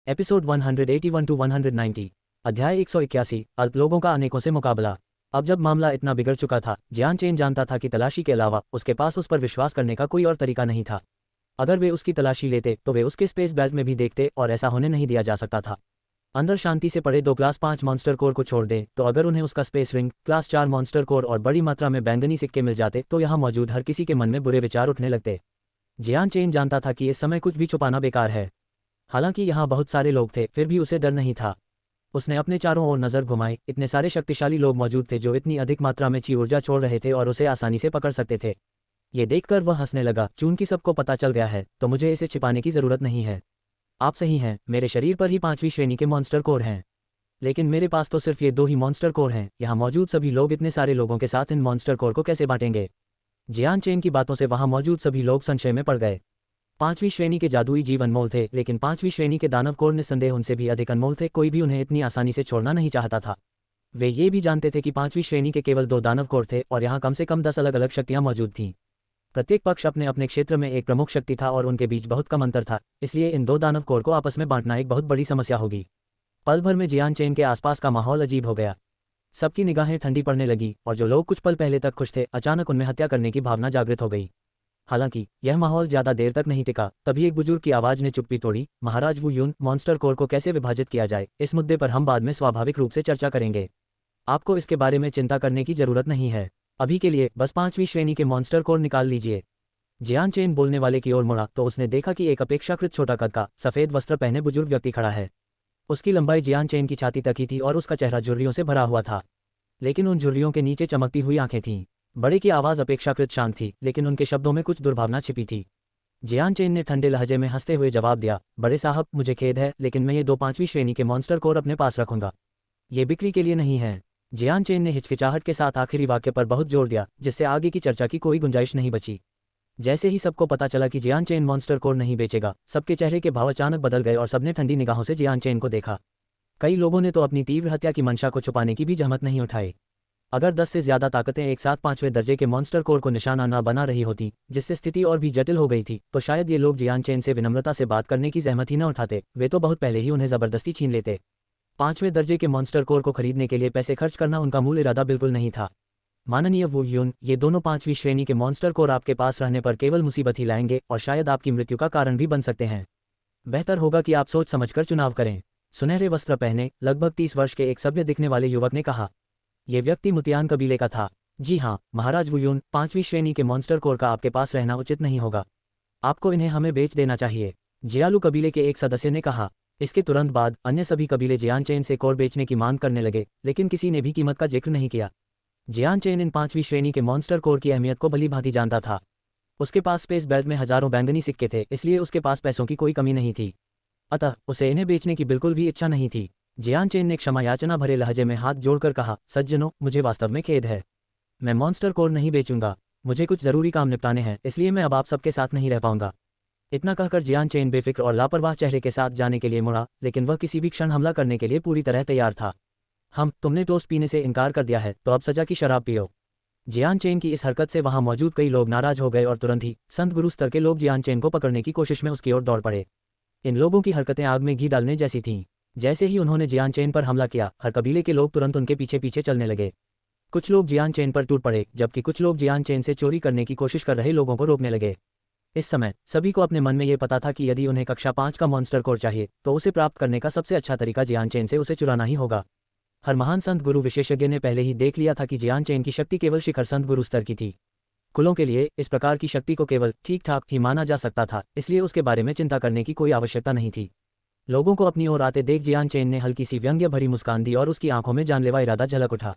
Episode 181 to 190। अध्याय 181। अल्प लोगों का अनेकों से मुकाबला। अब जब मामला इतना बिगड़ चुका था, जियान चेन जानता था कि तलाशी के अलावा उसके पास उस पर विश्वास करने का कोई और तरीका नहीं था। अगर वे उसकी तलाशी लेते तो वे उसके स्पेस बेल्ट में भी देखते और ऐसा होने नहीं दिया जा सकता था। अंदर शांति से पड़े 2 क्लास 5 मॉन्स्टर कोर को छोड़ दें तो अगर उन्हें उसका space ring, class 4 monster core और बड़ी मात्रा में बैंगनी सिक्के मिल जाते तो यहाँ मौजूद हर किसी के मन में बुरे विचार उठने लगते। जियान चेन जानता था कि इस समय कुछ भी छुपाना बेकार है। हालांकि यहाँ बहुत सारे लोग थे, फिर भी उसे डर नहीं था। उसने अपने चारों ओर नज़र घुमाई। इतने सारे शक्तिशाली लोग मौजूद थे जो इतनी अधिक मात्रा में ची ऊर्जा छोड़ रहे थे और उसे आसानी से पकड़ सकते थे। ये देखकर वह हंसने लगा। चूंकि सबको पता चल गया है तो मुझे इसे छिपाने की ज़रूरत नहीं है। आप सही हैं, मेरे शरीर पर ही 5वीं श्रेणी के मॉन्स्टर कोर हैं, लेकिन मेरे पास तो सिर्फ ये 2 ही मॉन्स्टर कोर हैं। यहाँ मौजूद सभी लोग इतने सारे लोगों के साथ इन मॉन्स्टर कोर को कैसे बांटेंगे? जियान चेन की बातों से वहाँ मौजूद सभी लोग संशय में पड़ गए। 5वीं श्रेणी के जादुई जीव अनमोल थे, लेकिन 5वीं श्रेणी के दानव कोर निस्संदेह उनसे भी अधिक अनमोल थे। कोई भी उन्हें इतनी आसानी से छोड़ना नहीं चाहता था। वे ये भी जानते थे कि 5वीं श्रेणी के केवल 2 दानव कोर थे और यहाँ कम से कम 10 अलग अलग शक्तियाँ मौजूद थीं। प्रत्येक पक्ष अपने अपने क्षेत्र में एक प्रमुख शक्ति था और उनके बीच बहुत कम अंतर था, इसलिए इन 2 दानव कोर को आपस में बांटना एक बहुत बड़ी समस्या होगी। पल भर में जियान चेन के आसपास का माहौल अजीब हो गया। सबकी निगाहें ठंडी पड़ने लगी और जो लोग कुछ पल पहले तक खुश थे, अचानक उनमें हत्या करने की भावना जागृत हो गई। हालांकि यह माहौल ज्यादा देर तक नहीं टिका। तभी एक बुजुर्ग की आवाज ने चुप्पी तोड़ी। महाराज वू यून, मॉन्स्टर कोर को कैसे विभाजित किया जाए, इस मुद्दे पर हम बाद में स्वाभाविक रूप से चर्चा करेंगे। आपको इसके बारे में चिंता करने की जरूरत नहीं है। अभी के लिए बस 5वीं श्रेणी के मॉन्स्टर कोर निकाल लीजिए। जियान चेन बोलने वाले की ओर मुड़ा तो उसने देखा कि एक अपेक्षाकृत छोटा कद का, सफेद वस्त्र पहने बुजुर्ग व्यक्ति खड़ा है। उसकी लंबाई जियान चेन की छाती तक ही थी और उसका चेहरा झुर्रियों से भरा हुआ था, लेकिन उन झुर्रियों के नीचे चमकती हुई आंखें थीं। बड़े की आवाज़ अपेक्षाकृत शांत थी, लेकिन उनके शब्दों में कुछ दुर्भावना छिपी थी। जियान चेन ने ठंडे लहजे में हंसते हुए जवाब दिया, बड़े साहब, मुझे खेद है, लेकिन मैं ये 2 5वीं श्रेणी के मॉन्स्टर कोर अपने पास रखूंगा। ये बिक्री के लिए नहीं है। जियान चेन ने हिचकिचाहट के साथ आखिरी वाक्य पर बहुत जोर दिया, जिससे आगे की चर्चा की कोई गुंजाइश नहीं बची। जैसे ही सबको पता चला कि जियान चेन मॉन्स्टर कोर नहीं बेचेगा, सबके चेहरे के भाव अचानक बदल गए और सबने ठंडी निगाहों से जियान चेन को देखा। कई लोगों ने तो अपनी तीव्र हत्या की मंशा को छुपाने की भी जहमत नहीं उठाई। अगर 10 से ज्यादा ताकतें एक साथ 5वें दर्जे के मॉन्स्टर कोर को निशाना न बना रही होती, जिससे स्थिति और भी जटिल हो गई थी, तो शायद ये लोग जियान चेन से विनम्रता से बात करने की जहमत ही न उठाते। वे तो बहुत पहले ही उन्हें जबरदस्ती छीन लेते। 5वें दर्जे के मॉन्स्टर कोर को खरीदने के लिए पैसे खर्च करना उनका मूल इरादा बिल्कुल नहीं था। माननीय वू यून, ये दोनों 5वीं श्रेणी के मॉन्स्टर कोर आपके पास रहने पर केवल मुसीबत ही लाएंगे और शायद आपकी मृत्यु का कारण भी बन सकते हैं। बेहतर होगा कि आप सोच समझकर चुनाव करें। सुनहरे वस्त्र पहने, लगभग 30 वर्ष के एक सभ्य दिखने वाले युवक ने कहा। यह व्यक्ति मुतियान कबीले का था। जी हाँ, महाराज वू यून, 5वीं श्रेणी के मॉन्स्टर कोर का आपके पास रहना उचित नहीं होगा। आपको इन्हें हमें बेच देना चाहिए, जियालू कबीले के एक सदस्य ने कहा। इसके तुरंत बाद अन्य सभी कबीले जियान चेन से कोर बेचने की मांग करने लगे, लेकिन किसी ने भी कीमत का जिक्र नहीं किया। जियान चेन इन 5वीं श्रेणी के मॉन्स्टर कोर की अहमियत को भलीभांति जानता था। उसके पास स्पेस बेल्ट में हजारों बैंगनी सिक्के थे, इसलिए उसके पास पैसों की कोई कमी नहीं थी। अतः उसे इन्हें बेचने की बिल्कुल भी इच्छा नहीं थी। जियान चेन ने क्षमा याचना भरे लहजे में हाथ जोड़कर कहा, सज्जनों, मुझे वास्तव में खेद है। मैं मॉन्स्टर कोर नहीं बेचूंगा। मुझे कुछ जरूरी काम निपटाने हैं, इसलिए मैं अब आप सबके साथ नहीं रह पाऊंगा। इतना कहकर जियान चेन बेफिक्र और लापरवाह चेहरे के साथ जाने के लिए मुड़ा, लेकिन वह किसी भी क्षण हमला करने के लिए पूरी तरह तैयार था। तुमने टोस्ट पीने से इनकार कर दिया है, तो अब सजा की शराब पियो। जियान चेन की इस हरकत से वहां मौजूद कई लोग नाराज हो गए और तुरंत ही संत गुरु स्तर के लोग जियान चेन को पकड़ने की कोशिश में उसकी ओर दौड़ पड़े। इन लोगों की हरकतें आग में घी डालने जैसी थीं। जैसे ही उन्होंने जियान चेन पर हमला किया, हर कबीले के लोग तुरंत उनके पीछे पीछे चलने लगे। कुछ लोग जियान चेन पर टूट पड़े, जबकि कुछ लोग जियान चेन से चोरी करने की कोशिश कर रहे लोगों को रोकने लगे। इस समय सभी को अपने मन में ये पता था कि यदि उन्हें कक्षा 5 का मॉन्स्टर कोर चाहिए तो उसे प्राप्त करने का सबसे अच्छा तरीका जियान चेन से उसे चुराना ही होगा। हर महान संत गुरु विशेषज्ञ ने पहले ही देख लिया था कि जियान चेन की शक्ति केवल शिखर संत गुरु स्तर की थी। कुलों के लिए इस प्रकार की शक्ति को केवल ठीक ठाक ही माना जा सकता था, इसलिए उसके बारे में चिंता करने की कोई आवश्यकता नहीं थी। लोगों को अपनी ओर आते देख जियान चेन ने हल्की सी व्यंग्य भरी मुस्कान दी और उसकी आंखों में जानलेवा इरादा झलक उठा।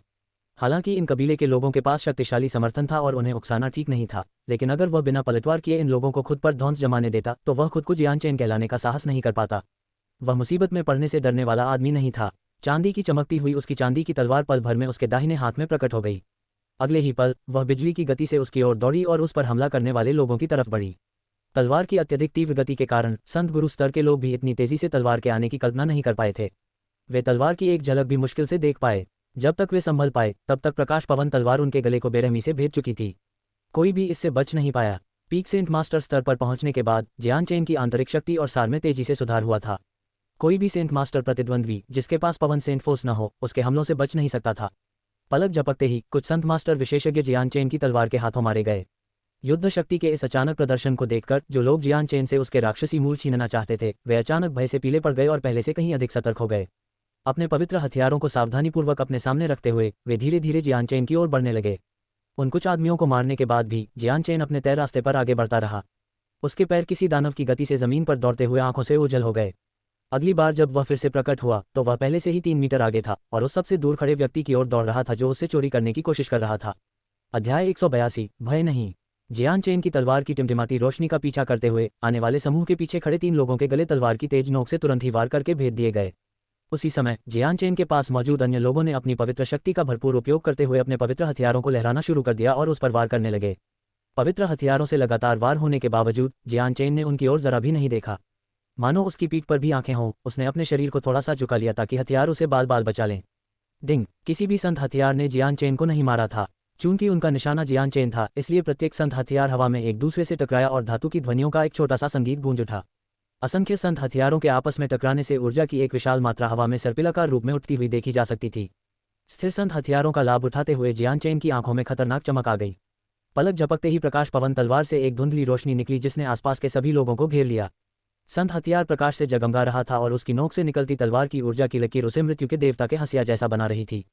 हालांकि इन कबीले के लोगों के पास शक्तिशाली समर्थन था और उन्हें उकसाना ठीक नहीं था, लेकिन अगर वह बिना पलटवार किए इन लोगों को खुद पर ध्वंस जमाने देता तो वह खुद को जियान चेन कहलाने का साहस नहीं कर पाता। वह मुसीबत में पड़ने से डरने वाला आदमी नहीं था। चांदी की चमकती हुई उसकी चांदी की तलवार पल भर में उसके दाहिने हाथ में प्रकट हो गई। अगले ही पल वह बिजली की गति से उसकी ओर दौड़ी और उस पर हमला करने वाले लोगों की तरफ बढ़ी। तलवार की अत्यधिक तीव्र गति के कारण संत गुरु स्तर के लोग भी इतनी तेजी से तलवार के आने की कल्पना नहीं कर पाए थे। वे तलवार की एक झलक भी मुश्किल से देख पाए। जब तक वे संभल पाए तब तक प्रकाश पवन तलवार उनके गले को बेरहमी से भेद चुकी थी। कोई भी इससे बच नहीं पाया। पीक सेंट मास्टर स्तर पर पहुंचने के बाद जियान चेन की आंतरिक शक्ति और सार में तेजी से सुधार हुआ था। कोई भी सेंट मास्टर प्रतिद्वंद्वी जिसके पास पवन सेंट फोर्स न हो उसके हमलों से बच नहीं सकता था। पलक झपकते ही कुछ संत मास्टर विशेषज्ञ जियान चेन की तलवार के हाथों मारे गए। युद्ध शक्ति के इस अचानक प्रदर्शन को देखकर जो लोग जियान चेन से उसके राक्षसी मूल छीनना चाहते थे वे अचानक भय से पीले पड़ गए और पहले से कहीं अधिक सतर्क हो गए। अपने पवित्र हथियारों को सावधानीपूर्वक अपने सामने रखते हुए वे धीरे धीरे जियान चेन की ओर बढ़ने लगे। उन कुछ आदमियों को मारने के बाद भी जियान चेन अपने तय रास्ते पर आगे बढ़ता रहा। उसके पैर किसी दानव की गति से जमीन पर दौड़ते हुए आंखों से ओझल हो गए। अगली बार जब वह फिर से प्रकट हुआ तो वह पहले से ही 3 मीटर आगे था और उस सबसे दूर खड़े व्यक्ति की ओर दौड़ रहा था जो उससे चोरी करने की कोशिश कर रहा था। अध्याय 182 भय नहीं। जियान चेन की तलवार की टिमटिमाती रोशनी का पीछा करते हुए आने वाले समूह के पीछे खड़े 3 लोगों के गले तलवार की तेज नोक से तुरंत ही वार करके भेद दिए गए। उसी समय जियान चेन के पास मौजूद अन्य लोगों ने अपनी पवित्र शक्ति का भरपूर उपयोग करते हुए अपने पवित्र हथियारों को लहराना शुरू कर दिया और उस पर वार करने लगे। पवित्र हथियारों से लगातार वार होने के बावजूद जियान चेन ने उनकी ओर जरा भी नहीं देखा। मानो उसकी पीठ पर भी आंखें हों, उसने अपने शरीर को थोड़ा सा झुका लिया ताकि हथियार उसे बाल बाल बचा लें। डिंग। किसी भी संत हथियार ने जियान चेन को नहीं मारा था। चूंकि उनका निशाना जियान चेन था इसलिए प्रत्येक संत हथियार हवा में एक दूसरे से टकराया और धातु की ध्वनियों का एक छोटा सा संगीत गूंज उठा। असंख्य संत हथियारों के आपस में टकराने से ऊर्जा की एक विशाल मात्रा हवा में सर्पिलाकार रूप में उठती हुई देखी जा सकती थी। स्थिर संत हथियारों का लाभ उठाते हुए जियान चेन की आंखों में खतरनाक चमक आ गई। पलक झपकते ही प्रकाश पवन तलवार से एक धुंधली रोशनी निकली जिसने आसपास के सभी लोगों को घेर लिया। संत हथियार प्रकाश से जगमगा रहा था और उसकी नोक से निकलती तलवार की ऊर्जा की लकीर उसे मृत्यु के देवता के हंसिया जैसा बना रही थी।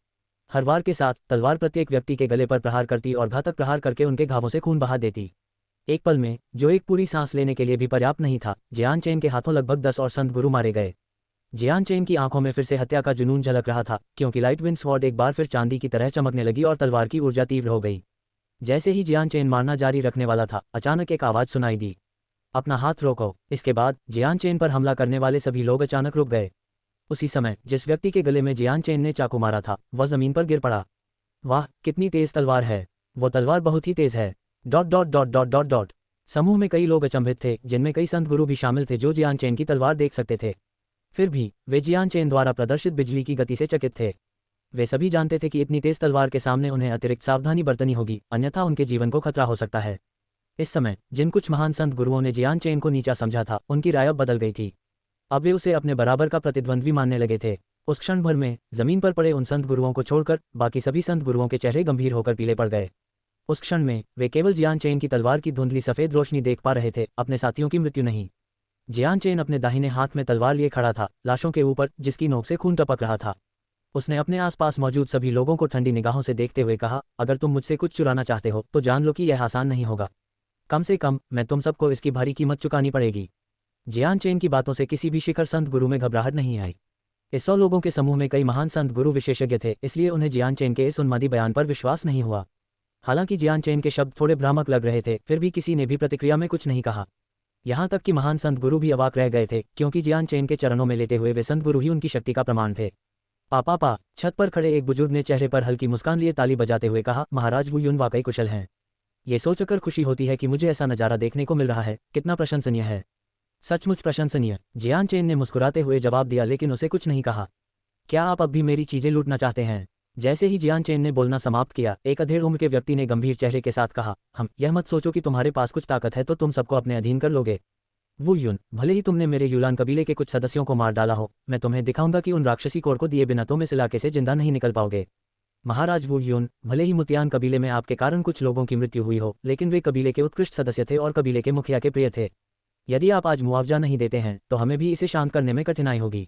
हर वार के साथ तलवार प्रत्येक व्यक्ति के गले पर प्रहार करती और घातक प्रहार करके उनके घावों से खून बहा देती। एक पल में, जो एक पूरी सांस लेने के लिए भी पर्याप्त नहीं था, जियान चेन के हाथों लगभग 10 और संत गुरु मारे गए। जियान चेन की आंखों में फिर से हत्या का जुनून झलक रहा था क्योंकि लाइट विंड स्वॉर्ड एक बार फिर चांदी की तरह चमकने लगी और तलवार की ऊर्जा तीव्र हो गई। जैसे ही जियान चेन मारना जारी रखने वाला था अचानक एक आवाज सुनाई दी, अपना हाथ रोको। इसके बाद जियान चेन पर हमला करने वाले सभी लोग अचानक रुक गए। उसी समय जिस व्यक्ति के गले में जियान चेन ने चाकू मारा था वह जमीन पर गिर पड़ा। वाह, कितनी तेज तलवार है! वो तलवार बहुत ही तेज है। Dot dot dot dot dot dot. समूह में कई लोग अचंभित थे जिनमें कई संत गुरु भी शामिल थे जो जियान चेन की तलवार देख सकते थे। फिर भी वे जियान चेन द्वारा प्रदर्शित बिजली की गति से चकित थे। वे सभी जानते थे कि इतनी तेज तलवार के सामने उन्हें अतिरिक्त सावधानी बरतनी होगी, अन्यथा उनके जीवन को खतरा हो सकता है। इस समय जिन कुछ महान संत गुरुओं ने जियान चेन को नीचा समझा था उनकी राय अब बदल गई थी। अब वे उसे अपने बराबर का प्रतिद्वंद्वी मानने लगे थे। उस क्षण भर में जमीन पर पड़े उन संत गुरुओं को छोड़कर बाकी सभी संत गुरुओं के चेहरे गंभीर होकर पीले पड़ गए। उस क्षण में वे केवल जियान चेन की तलवार की धुंधली सफेद रोशनी देख पा रहे थे, अपने साथियों की मृत्यु नहीं। जियान चेन अपने दाहिने हाथ में तलवार लिए खड़ा था, लाशों के ऊपर जिसकी नोक से खून टपक रहा था। उसने अपने आसपास मौजूद सभी लोगों को ठंडी निगाहों से देखते हुए कहा, अगर तुम मुझसे कुछ चुराना चाहते हो तो जान लो कि यह आसान नहीं होगा। कम से कम मैं तुम सबको इसकी भारी कीमत चुकानी पड़ेगी। जियान चेन की बातों से किसी भी शिखर संत गुरु में घबराहट नहीं आई। इस 100 लोगों के समूह में कई महान संत गुरु विशेषज्ञ थे, इसलिए उन्हें जियान चेन के इस उन्मादी बयान पर विश्वास नहीं हुआ। हालांकि जियान चेन के शब्द थोड़े भ्रामक लग रहे थे, फिर भी किसी ने भी प्रतिक्रिया में कुछ नहीं कहा। यहाँ तक कि महान संत गुरु भी अवाक रह गए थे क्योंकि जियान चेन के चरणों में लेटे हुए वे संत गुरु ही उनकी शक्ति का प्रमाण थे। पापा, छत पर खड़े एक बुजुर्ग ने चेहरे पर हल्की मुस्कान लिए ताली बजाते हुए कहा, महाराज वू युन वाकई कुशल हैं। ये सोचकर खुशी होती है कि मुझे ऐसा नज़ारा देखने को मिल रहा है। कितना प्रशंसनीय है, सचमुच प्रशंसनीय। जियान चेन ने मुस्कुराते हुए जवाब दिया, लेकिन उसे कुछ नहीं कहा। क्या आप अब भी मेरी चीजें लूटना चाहते हैं? जैसे ही जियान चेन ने बोलना समाप्त किया, एक अधेड़ उम्र के व्यक्ति ने गंभीर चेहरे के साथ कहा, हम यह मत सोचो कि तुम्हारे पास कुछ ताकत है तो तुम सबको अपने अधीन कर लोगे। वू युन, भले ही तुमने मेरे यूलान कबीले के कुछ सदस्यों को मार डाला हो, मैं तुम्हें दिखाऊंगा कि उन राक्षसी कोर को दिए बिना तुम इस इलाके से जिंदा नहीं निकल पाओगे। महाराज वू युन, भले ही मुतियान कबीले में आपके कारण कुछ लोगों की मृत्यु हुई हो, लेकिन वे कबीले के उत्कृष्ट सदस्य थे और कबीले के मुखिया के प्रिय थे। यदि आप आज मुआवजा नहीं देते हैं तो हमें भी इसे शांत करने में कठिनाई होगी।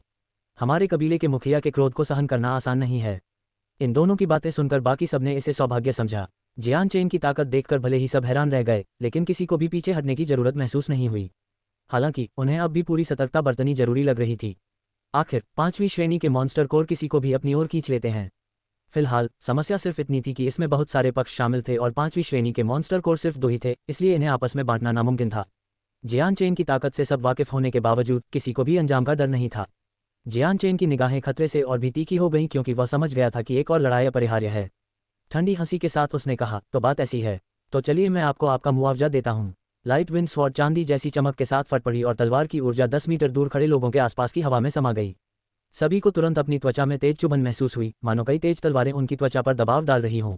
हमारे कबीले के मुखिया के क्रोध को सहन करना आसान नहीं है। इन दोनों की बातें सुनकर बाकी सबने इसे सौभाग्य समझा। जियान चेन की ताकत देखकर भले ही सब हैरान रह गए, लेकिन किसी को भी पीछे हटने की जरूरत महसूस नहीं हुई। हालांकि उन्हें अब भी पूरी सतर्कता बरतनी जरूरी लग रही थी। आखिर 5वीं श्रेणी के मॉन्स्टर कोर किसी को भी अपनी ओर खींच लेते हैं। फिलहाल समस्या सिर्फ इतनी थी कि इसमें बहुत सारे पक्ष शामिल थे और 5वीं श्रेणी के मॉन्स्टर कोर सिर्फ 2 ही थे, इसलिए इन्हें आपस में बांटना नामुमकिन था। जियान चेन की ताकत से सब वाकिफ होने के बावजूद किसी को भी अंजाम का डर नहीं था। जियान चेन की निगाहें खतरे से और भी तीखी हो गईं क्योंकि वह समझ गया था कि एक और लड़ाई अपरिहार्य है। ठंडी हंसी के साथ उसने कहा, तो बात ऐसी है, तो चलिए मैं आपको आपका मुआवजा देता हूँ। लाइट विंड स्वॉर्ड चांदी जैसी चमक के साथ फट पड़ी और तलवार की ऊर्जा 10 मीटर दूर खड़े लोगों के आसपास की हवा में समा गई। सभी को तुरंत अपनी त्वचा में तेज चुभन महसूस हुई, मानो कई तेज तलवारें उनकी त्वचा पर दबाव डाल रही हों।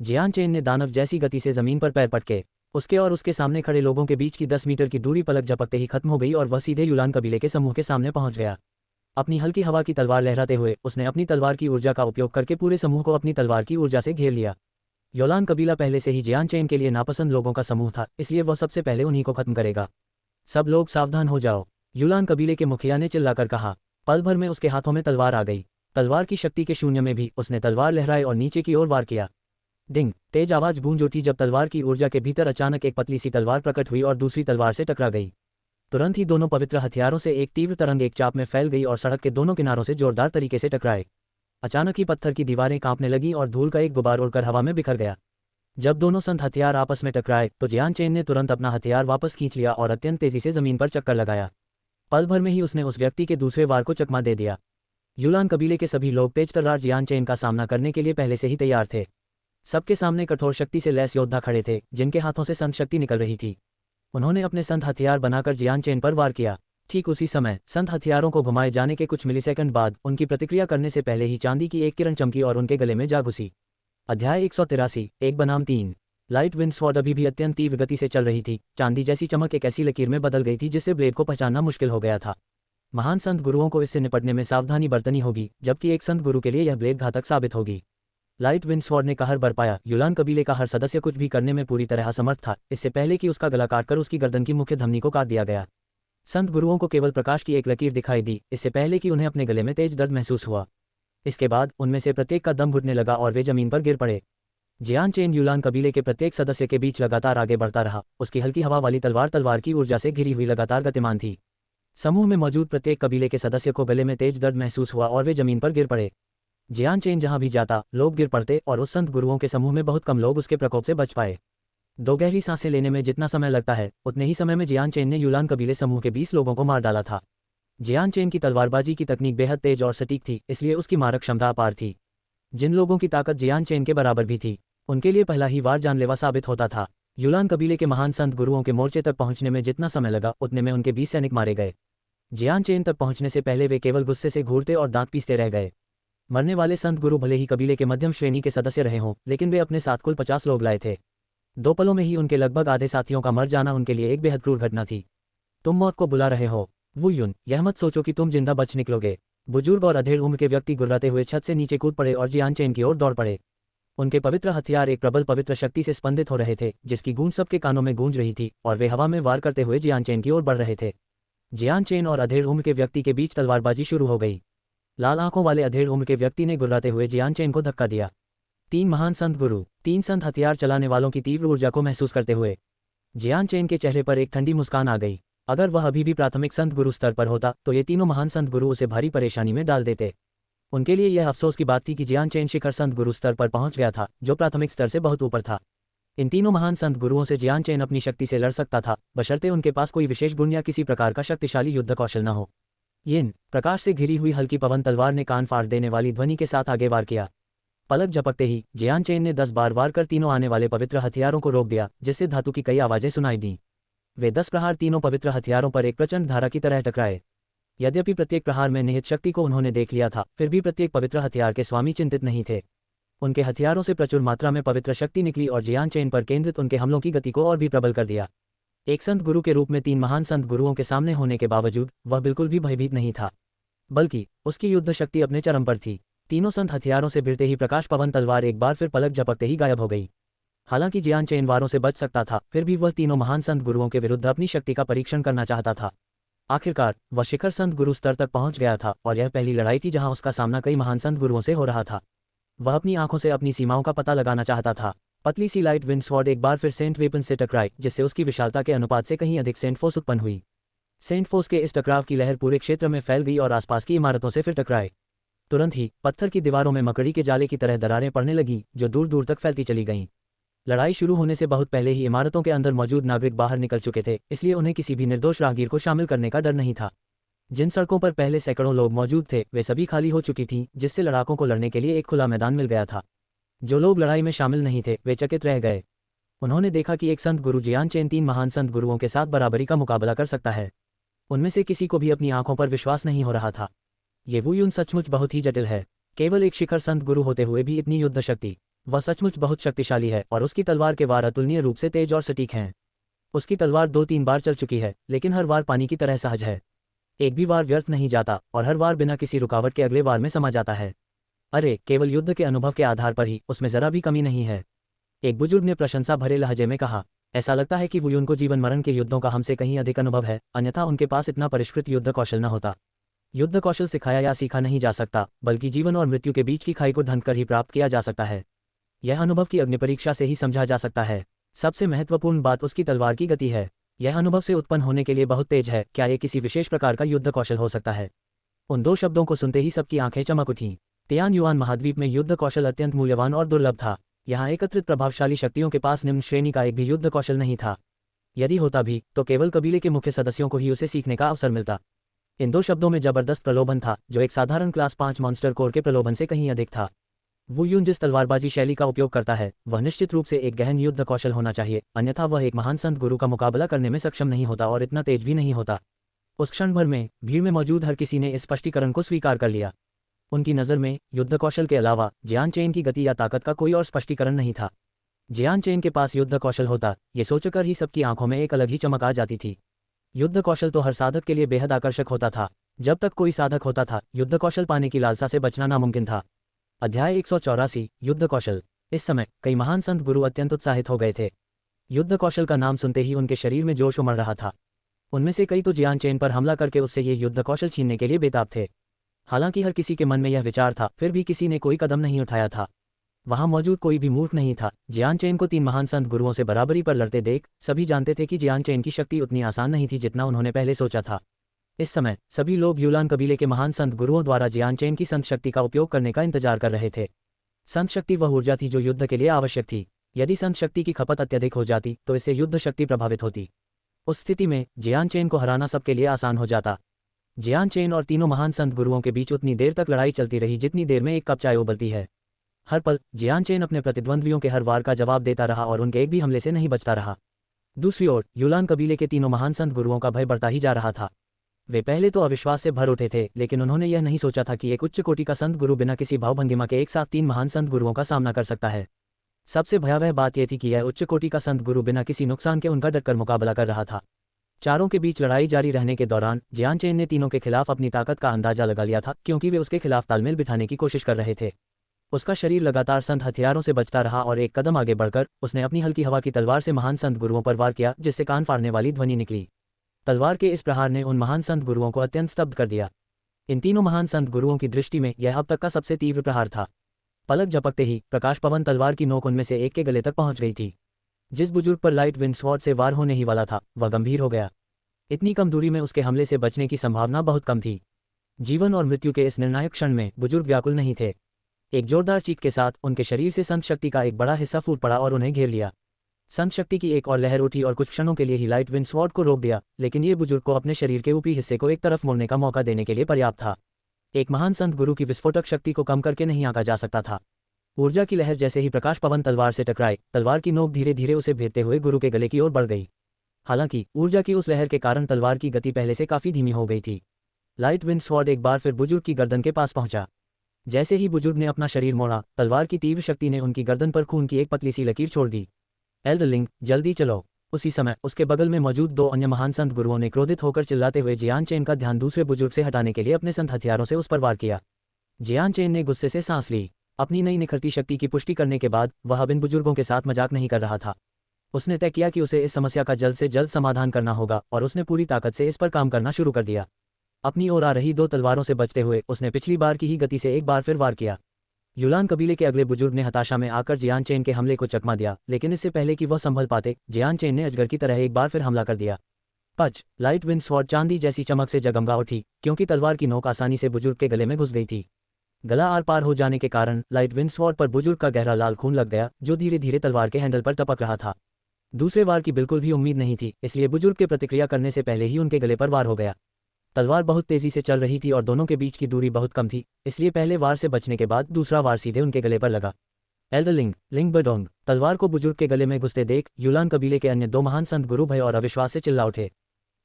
जियान चेन ने दानव जैसी गति से जमीन पर पैर पटके। उसके और उसके सामने खड़े लोगों के बीच की 10 मीटर की दूरी पलक झपकते ही खत्म हो गई और वह सीधे यूलान कबीले के समूह के सामने पहुंच गया। अपनी हल्की हवा की तलवार लहराते हुए उसने अपनी तलवार की ऊर्जा का उपयोग करके पूरे समूह को अपनी तलवार की ऊर्जा से घेर लिया। योलान कबीला पहले से ही जियान चेन के लिए नापसंद लोगों का समूह था, इसलिए वह सबसे पहले उन्हीं को खत्म करेगा। सब लोग सावधान हो जाओ, यूलान कबीले के मुखिया ने चिल्लाकर कहा। पल भर में उसके हाथों में तलवार आ गई। तलवार की शक्ति के शून्य में भी उसने तलवार लहराई और नीचे की ओर वार किया। डिंग, तेज आवाज गूंज उठी जब तलवार की ऊर्जा के भीतर अचानक एक पतली सी तलवार प्रकट हुई और दूसरी तलवार से टकरा गई। तुरंत ही दोनों पवित्र हथियारों से एक तीव्र तरंग एक चाप में फैल गई और सड़क के दोनों किनारों से जोरदार तरीके से टकराए। अचानक ही पत्थर की दीवारें कांपने लगी और धूल का एक गुबार उड़कर हवा में बिखर गया। जब दोनों संत हथियार आपस में टकराए तो जियान चेन ने तुरंत अपना हथियार वापस खींच लिया और अत्यंत तेजी से जमीन पर चक्कर लगाया। पल भर में ही उसने उस व्यक्ति के दूसरे वार को चकमा दे दिया। यूलान कबीले के सभी लोग तेज तर्रार जियान चेन का सामना करने के लिए पहले से ही तैयार थे। सबके सामने कठोर शक्ति से लैस योद्धा खड़े थे जिनके हाथों से संत शक्ति निकल रही थी। उन्होंने अपने संत हथियार बनाकर जियान चेन पर वार किया। ठीक उसी समय संत हथियारों को घुमाए जाने के कुछ मिलीसेकंड बाद उनकी प्रतिक्रिया करने से पहले ही चांदी की एक किरण चमकी और उनके गले में जा घुसी। अध्याय 183 एक बनाम 3। लाइट विंड स्वॉर्ड अभी भी अत्यंत तीव्र गति से चल रही थी। चांदी जैसी चमक एक ऐसी लकीर में बदल गई थी जिससे ब्लेड को पहचानना मुश्किल हो गया था। महान संत गुरुओं को इससे निपटने में सावधानी बरतनी होगी, जबकि एक संत गुरु के लिए यह ब्लेड घातक साबित होगी। लाइट विंड स्वॉर्ड ने कहर बरपाया। यूलान कबीले का हर सदस्य कुछ भी करने में पूरी तरह असमर्थ था, इससे पहले कि उसका गला काटकर उसकी गर्दन की मुख्य धमनी को काट दिया गया। संत गुरुओं को केवल प्रकाश की एक लकीर दिखाई दी, इससे पहले कि उन्हें अपने गले में तेज दर्द महसूस हुआ। इसके बाद उनमें से प्रत्येक का दम घुटने लगा और वे जमीन पर गिर पड़े। जियान चेन यूलान कबीले के प्रत्येक सदस्य के बीच लगातार आगे बढ़ता रहा। उसकी हल्की हवा वाली तलवार की ऊर्जा से घिरी हुई लगातार गतिमान थी। समूह में मौजूद प्रत्येक कबीले के सदस्य को गले में तेज दर्द महसूस हुआ और वे जमीन पर गिर पड़े। जियान चेन जहां भी जाता लोग गिर पड़ते और उस संत गुरुओं के समूह में बहुत कम लोग उसके प्रकोप से बच पाए। दो गहरी सांसें लेने में जितना समय लगता है उतने ही समय में जियान चेन ने यूलान कबीले समूह के 20 लोगों को मार डाला था। जियान चेन की तलवारबाजी की तकनीक बेहद तेज और सटीक थी, इसलिए उसकी मारक क्षमता अपार थी। जिन लोगों की ताकत जियान चेन के बराबर भी थी उनके लिए पहला ही वार जानलेवा साबित होता था। यूलान कबीले के महान संत गुरुओं के मोर्चे तक पहुंचने में जितना समय लगा उतने में उनके 20 सैनिक मारे गए। जियान चेन तक पहुंचने से पहले वे केवल गुस्से से घूरते और दांत पीसते रह गए। मरने वाले संत गुरु भले ही कबीले के मध्यम श्रेणी के सदस्य रहे हों, लेकिन वे अपने साथ कुल 50 लोग लाए थे। 2 पलों में ही उनके लगभग आधे साथियों का मर जाना उनके लिए एक बेहद क्रूर घटना थी। तुम मौत को बुला रहे हो वू युन, यह मत सोचो कि तुम जिंदा बच निकलोगे। बुजुर्ग और अधेड़ उम्र के व्यक्ति गुर्राते हुए छत से नीचे कूद पड़े और जियान चेन की ओर दौड़ पड़े। उनके पवित्र हथियार एक प्रबल पवित्र शक्ति से स्पंदित हो रहे थे, जिसकी गूंज सबके कानों में गूंज रही थी, और वे हवा में वार करते हुए जियान चेन की ओर बढ़ रहे थे। जियान चेन और अधेड़ उम्र के व्यक्ति के बीच तलवारबाजी शुरू हो गई। लाल आंखों वाले अधेड़ उम्र के व्यक्ति ने गुर्राते हुए जियान चेन को धक्का दिया। 3 महान संत गुरु, 3 संत हथियार चलाने वालों की तीव्र ऊर्जा को महसूस करते हुए जियान चेन के चेहरे पर एक ठंडी मुस्कान आ गई। अगर वह अभी भी प्राथमिक संत गुरु स्तर पर होता तो ये तीनों महान संत गुरु उसे भारी परेशानी में डाल देते। उनके लिए यह अफसोस की बात थी कि जियान चेन शिखर संत गुरु स्तर पर पहुंच गया था, जो प्राथमिक स्तर से बहुत ऊपर था। इन तीनों महान संत गुरुओं से जियान चेन अपनी शक्ति से लड़ सकता था, बशर्ते उनके पास कोई विशेष गुण या किसी प्रकार का शक्तिशाली युद्ध कौशल न हो। यिन, प्रकाश से घिरी हुई हल्की पवन तलवार ने कान फाड़ देने वाली ध्वनि के साथ आगे वार किया। पलक झपकते ही जियान चेन ने 10 बार वार कर तीनों आने वाले पवित्र हथियारों को रोक दिया, जिससे धातु की कई आवाजें सुनाई दीं। वे 10 प्रहार तीनों पवित्र हथियारों पर एक प्रचंड धारा की तरह टकराए। यद्यपि प्रत्येक प्रहार में निहित शक्ति को उन्होंने देख लिया था, फिर भी प्रत्येक पवित्र हथियार के स्वामी चिंतित नहीं थे। उनके हथियारों से प्रचुर मात्रा में पवित्र शक्ति निकली और जियान चेन पर केंद्रित उनके हमलों की गति को और भी प्रबल कर दिया। एक संत गुरु के रूप में 3 महान संत गुरुओं के सामने होने के बावजूद वह बिल्कुल भी भयभीत नहीं था, बल्कि उसकी युद्ध शक्ति अपने चरम पर थी। तीनों संत हथियारों से भिड़ते ही प्रकाश पवन तलवार एक बार फिर पलक झपकते ही गायब हो गई। हालांकि जियान चेन वारों से बच सकता था, फिर भी वह तीनों महान संत गुरुओं के विरुद्ध अपनी शक्ति का परीक्षण करना चाहता था। आखिरकार वह शिखर संत गुरु स्तर तक पहुंच गया था और यह पहली लड़ाई थी जहां उसका सामना कई महान संत गुरुओं से हो रहा था। वह अपनी आंखों से अपनी सीमाओं का पता लगाना चाहता था। पतली सी लाइट विंड स्वॉर्ड एक बार फिर सेंट वेपन से टकराई, जिससे उसकी विशालता के अनुपात से कहीं अधिक सेंट फोर्स उत्पन्न हुई। सेंट फोर्स के इस टकराव की लहर पूरे क्षेत्र में फैल गई और आसपास की इमारतों से फिर टकराए। तुरंत ही पत्थर की दीवारों में मकड़ी के जाले की तरह दरारें पड़ने लगीं, जो दूर दूर तक फैलती चली गईं। लड़ाई शुरू होने से बहुत पहले ही इमारतों के अंदर मौजूद नागरिक बाहर निकल चुके थे, इसलिए उन्हें किसी भी निर्दोष राहगीर को शामिल करने का डर नहीं था। जिन सड़कों पर पहले सैकड़ों लोग मौजूद थे वे सभी खाली हो चुकी थीं, जिससे लड़ाकों को लड़ने के लिए एक खुला मैदान मिल गया था। जो लोग लड़ाई में शामिल नहीं थे वे चकित रह गए। उन्होंने देखा कि एक संत गुरु जियान चेन 3 महान संत गुरुओं के साथ बराबरी का मुकाबला कर सकता है। उनमें से किसी को भी अपनी आंखों पर विश्वास नहीं हो रहा था। ये वू युन सचमुच बहुत ही जटिल है। केवल एक शिखर संत गुरु होते हुए भी इतनी युद्ध शक्ति, वह सचमुच बहुत शक्तिशाली है और उसकी तलवार के वार अतुलनीय रूप से तेज और सटीक हैं। उसकी तलवार 2-3 बार चल चुकी है, लेकिन हर वार पानी की तरह सहज है। एक भी वार व्यर्थ नहीं जाता और हर वार बिना किसी रुकावट के अगले वार में समा जाता है। अरे केवल युद्ध के अनुभव के आधार पर ही उसमें जरा भी कमी नहीं है, एक बुजुर्ग ने प्रशंसा भरे लहजे में कहा। ऐसा लगता है कि वुयुन को जीवन मरण के युद्धों का हमसे कहीं अधिक अनुभव है, अन्यथा उनके पास इतना परिष्कृत युद्ध कौशल न होता। युद्ध कौशल सिखाया या सीखा नहीं जा सकता, बल्कि जीवन और मृत्यु के बीच की खाई को ढंढकर ही प्राप्त किया जा सकता है। यह अनुभव की अग्निपरीक्षा से ही समझा जा सकता है। सबसे महत्वपूर्ण बात उसकी तलवार की गति है। यह अनुभव से उत्पन्न होने के लिए बहुत तेज है। क्या ये किसी विशेष प्रकार का युद्ध कौशल हो सकता है? उन दो शब्दों को सुनते ही सबकी आंखें चमक उठीं। तियान युआन महाद्वीप में युद्ध कौशल अत्यंत मूल्यवान और दुर्लभ था। यहाँ एकत्रित प्रभावशाली शक्तियों के पास निम्न श्रेणी का एक भी युद्ध कौशल नहीं था। यदि होता भी तो केवल कबीले के मुख्य सदस्यों को ही उसे सीखने का अवसर मिलता। इन दो शब्दों में जबरदस्त प्रलोभन था, जो एक साधारण क्लास 5 मॉन्स्टर कोर के प्रलोभन से कहीं अधिक था। वुयुन जिस तलवारबाजी शैली का उपयोग करता है वह निश्चित रूप से एक गहन युद्ध कौशल होना चाहिए, अन्यथा वह एक महान संत गुरु का मुकाबला करने में सक्षम नहीं होता और इतना तेज भी नहीं होता। उस क्षण भर में भीड़ में मौजूद हर किसी ने इस स्पष्टीकरण को स्वीकार कर लिया। उनकी नज़र में युद्ध कौशल के अलावा जियान चेन की गति या ताकत का कोई और स्पष्टीकरण नहीं था। जियान चेन के पास युद्ध कौशल होता, ये सोचकर ही सबकी आंखों में एक अलग ही चमक आ जाती थी। युद्ध कौशल तो हर साधक के लिए बेहद आकर्षक होता था। जब तक कोई साधक होता था, युद्ध कौशल पाने की लालसा से बचना नामुमकिन था। अध्याय 184 युद्ध कौशल। इस समय कई महान संत गुरु अत्यंत उत्साहित हो गए थे। युद्ध कौशल का नाम सुनते ही उनके शरीर में जोश उमड़ रहा था। उनमें से कई तो जियान चेन पर हमला करके उससे ये युद्ध कौशल छीनने के लिए बेताब थे। हालांकि हर किसी के मन में यह विचार था, फिर भी किसी ने कोई कदम नहीं उठाया था। वहां मौजूद कोई भी मूर्ख नहीं था। जियान चेन को 3 महान संत गुरुओं से बराबरी पर लड़ते देख सभी जानते थे कि जियान चेन की शक्ति उतनी आसान नहीं थी जितना उन्होंने पहले सोचा था। इस समय सभी लोग यूलान कबीले के महान संत गुरुओं द्वारा जियान चेन की संत शक्ति का उपयोग करने का इंतजार कर रहे थे। संत शक्ति वह ऊर्जा थी जो युद्ध के लिए आवश्यक थी। यदि संत शक्ति की खपत अत्यधिक हो जाती तो इससे युद्ध शक्ति प्रभावित होती। उस स्थिति में जियान चेन को हराना सबके लिए आसान हो जाता। जियान चेन और तीनों महान संत गुरुओं के बीच उतनी देर तक लड़ाई चलती रही जितनी देर में एक कप चाय उबलती है। हर पल जियान चेन अपने प्रतिद्वंद्वियों के हर वार का जवाब देता रहा और उनके एक भी हमले से नहीं बचता रहा। दूसरी ओर यूलान कबीले के तीनों महान संत गुरुओं का भय बढ़ता ही जा रहा था। वे पहले तो अविश्वास से भर उठे थे, लेकिन उन्होंने यह नहीं सोचा था कि एक उच्च कोटि का संत गुरु बिना किसी भावभंगिमा के एक साथ 3 महान संत गुरुओं का सामना कर सकता है। सबसे भयावह बात यह थी कि यह उच्च कोटि का संत गुरु बिना किसी नुकसान के उनका डटकर मुकाबला कर रहा था। चारों के बीच लड़ाई जारी रहने के दौरान जियान चेन ने तीनों के खिलाफ अपनी ताकत का अंदाजा लगा लिया था, क्योंकि वे उसके खिलाफ तालमेल बिठाने की कोशिश कर रहे थे। उसका शरीर लगातार संत हथियारों से बचता रहा और एक कदम आगे बढ़कर उसने अपनी हल्की हवा की तलवार से महान संत गुरुओं पर वार किया, जिससे कान फाड़ने वाली ध्वनि निकली। तलवार के इस प्रहार ने उन महान संत गुरुओं को अत्यंत स्तब्ध कर दिया। इन तीनों महान संत गुरुओं की दृष्टि में यह अब तक का सबसे तीव्र प्रहार था। पलक झपकते ही प्रकाश पवन तलवार की नोक उनमें से एक के गले तक पहुंच गई थी। जिस बुजुर्ग पर लाइट विंड स्वॉर्ड से वार होने ही वाला था वह गंभीर हो गया। इतनी कम दूरी में उसके हमले से बचने की संभावना बहुत कम थी। जीवन और मृत्यु के इस निर्णायक क्षण में बुजुर्ग व्याकुल नहीं थे। एक जोरदार चीख के साथ उनके शरीर से संत शक्ति का एक बड़ा हिस्सा फूट पड़ा और उन्हें घेर लिया। संत शक्ति की एक और लहर उठी और कुछ क्षणों के लिए ही लाइट विंड स्वॉर्ड को रोक दिया, लेकिन ये बुजुर्ग को अपने शरीर के ऊपरी हिस्से को एक तरफ मोड़ने का मौका देने के लिए पर्याप्त था। एक महान संत गुरु की विस्फोटक शक्ति को कम करके नहीं आंका जा सकता था। ऊर्जा की लहर जैसे ही प्रकाश पवन तलवार से टकराई, तलवार की नोक धीरे धीरे उसे भेदते हुए गुरु के गले की ओर बढ़ गई। हालांकि ऊर्जा की उस लहर के कारण तलवार की गति पहले से काफी धीमी हो गई थी। लाइट विंड स्वॉर्ड एक बार फिर बुजुर्ग की गर्दन के पास पहुंचा। जैसे ही बुजुर्ग ने अपना शरीर मोड़ा, तलवार की तीव्र शक्ति ने उनकी गर्दन पर खून की एक पतली सी लकीर छोड़ दी। एल्डरलिंग, जल्दी चलो। उसी समय उसके बगल में मौजूद 2 अन्य महान संत गुरुओं ने क्रोधित होकर चिल्लाते हुए जियान चेन का ध्यान दूसरे बुजुर्ग से हटाने के लिए अपने संत हथियारों से उस पर वार किया। जियान चेन ने गुस्से से सांस ली। अपनी नई निखरती शक्ति की पुष्टि करने के बाद वह अब इन बुजुर्गों के साथ मजाक नहीं कर रहा था। उसने तय किया कि उसे इस समस्या का जल्द से जल्द समाधान करना होगा और उसने पूरी ताकत से इस पर काम करना शुरू कर दिया। अपनी ओर आ रही 2 तलवारों से बचते हुए उसने पिछली बार की ही गति से एक बार फिर वार किया। यूलान कबीले के अगले बुजुर्ग ने हताशा में आकर जियान चेन के हमले को चकमा दिया, लेकिन इससे पहले कि वह संभल पाते, जियान चेन ने अजगर की तरह एक बार फिर हमला कर दिया। पच, लाइट विंड स्वॉर्ड चांदी जैसी चमक से जगमगा उठी, क्योंकि तलवार की नोक आसानी से बुजुर्ग के गले में घुस गई थी। गला आर पार हो जाने के कारण लाइट विंड स्वॉर्ड पर बुजुर्ग का गहरा लाल खून लग गया, जो धीरे धीरे तलवार के हैंडल पर टपक रहा था। दूसरे वार की बिल्कुल भी उम्मीद नहीं थी, इसलिए बुजुर्ग के प्रतिक्रिया करने से पहले ही उनके गले पर वार हो गया। तलवार बहुत तेजी से चल रही थी और दोनों के बीच की दूरी बहुत कम थी, इसलिए पहले वार से बचने के बाद दूसरा वार सीधे उनके गले पर लगा। एल्डरलिंग, लिंग बडोंग। तलवार को बुजुर्ग के गले में घुसते देख यूलान कबीले के अन्य 2 महान संत गुरु भय और अविश्वास से चिल्ला उठे।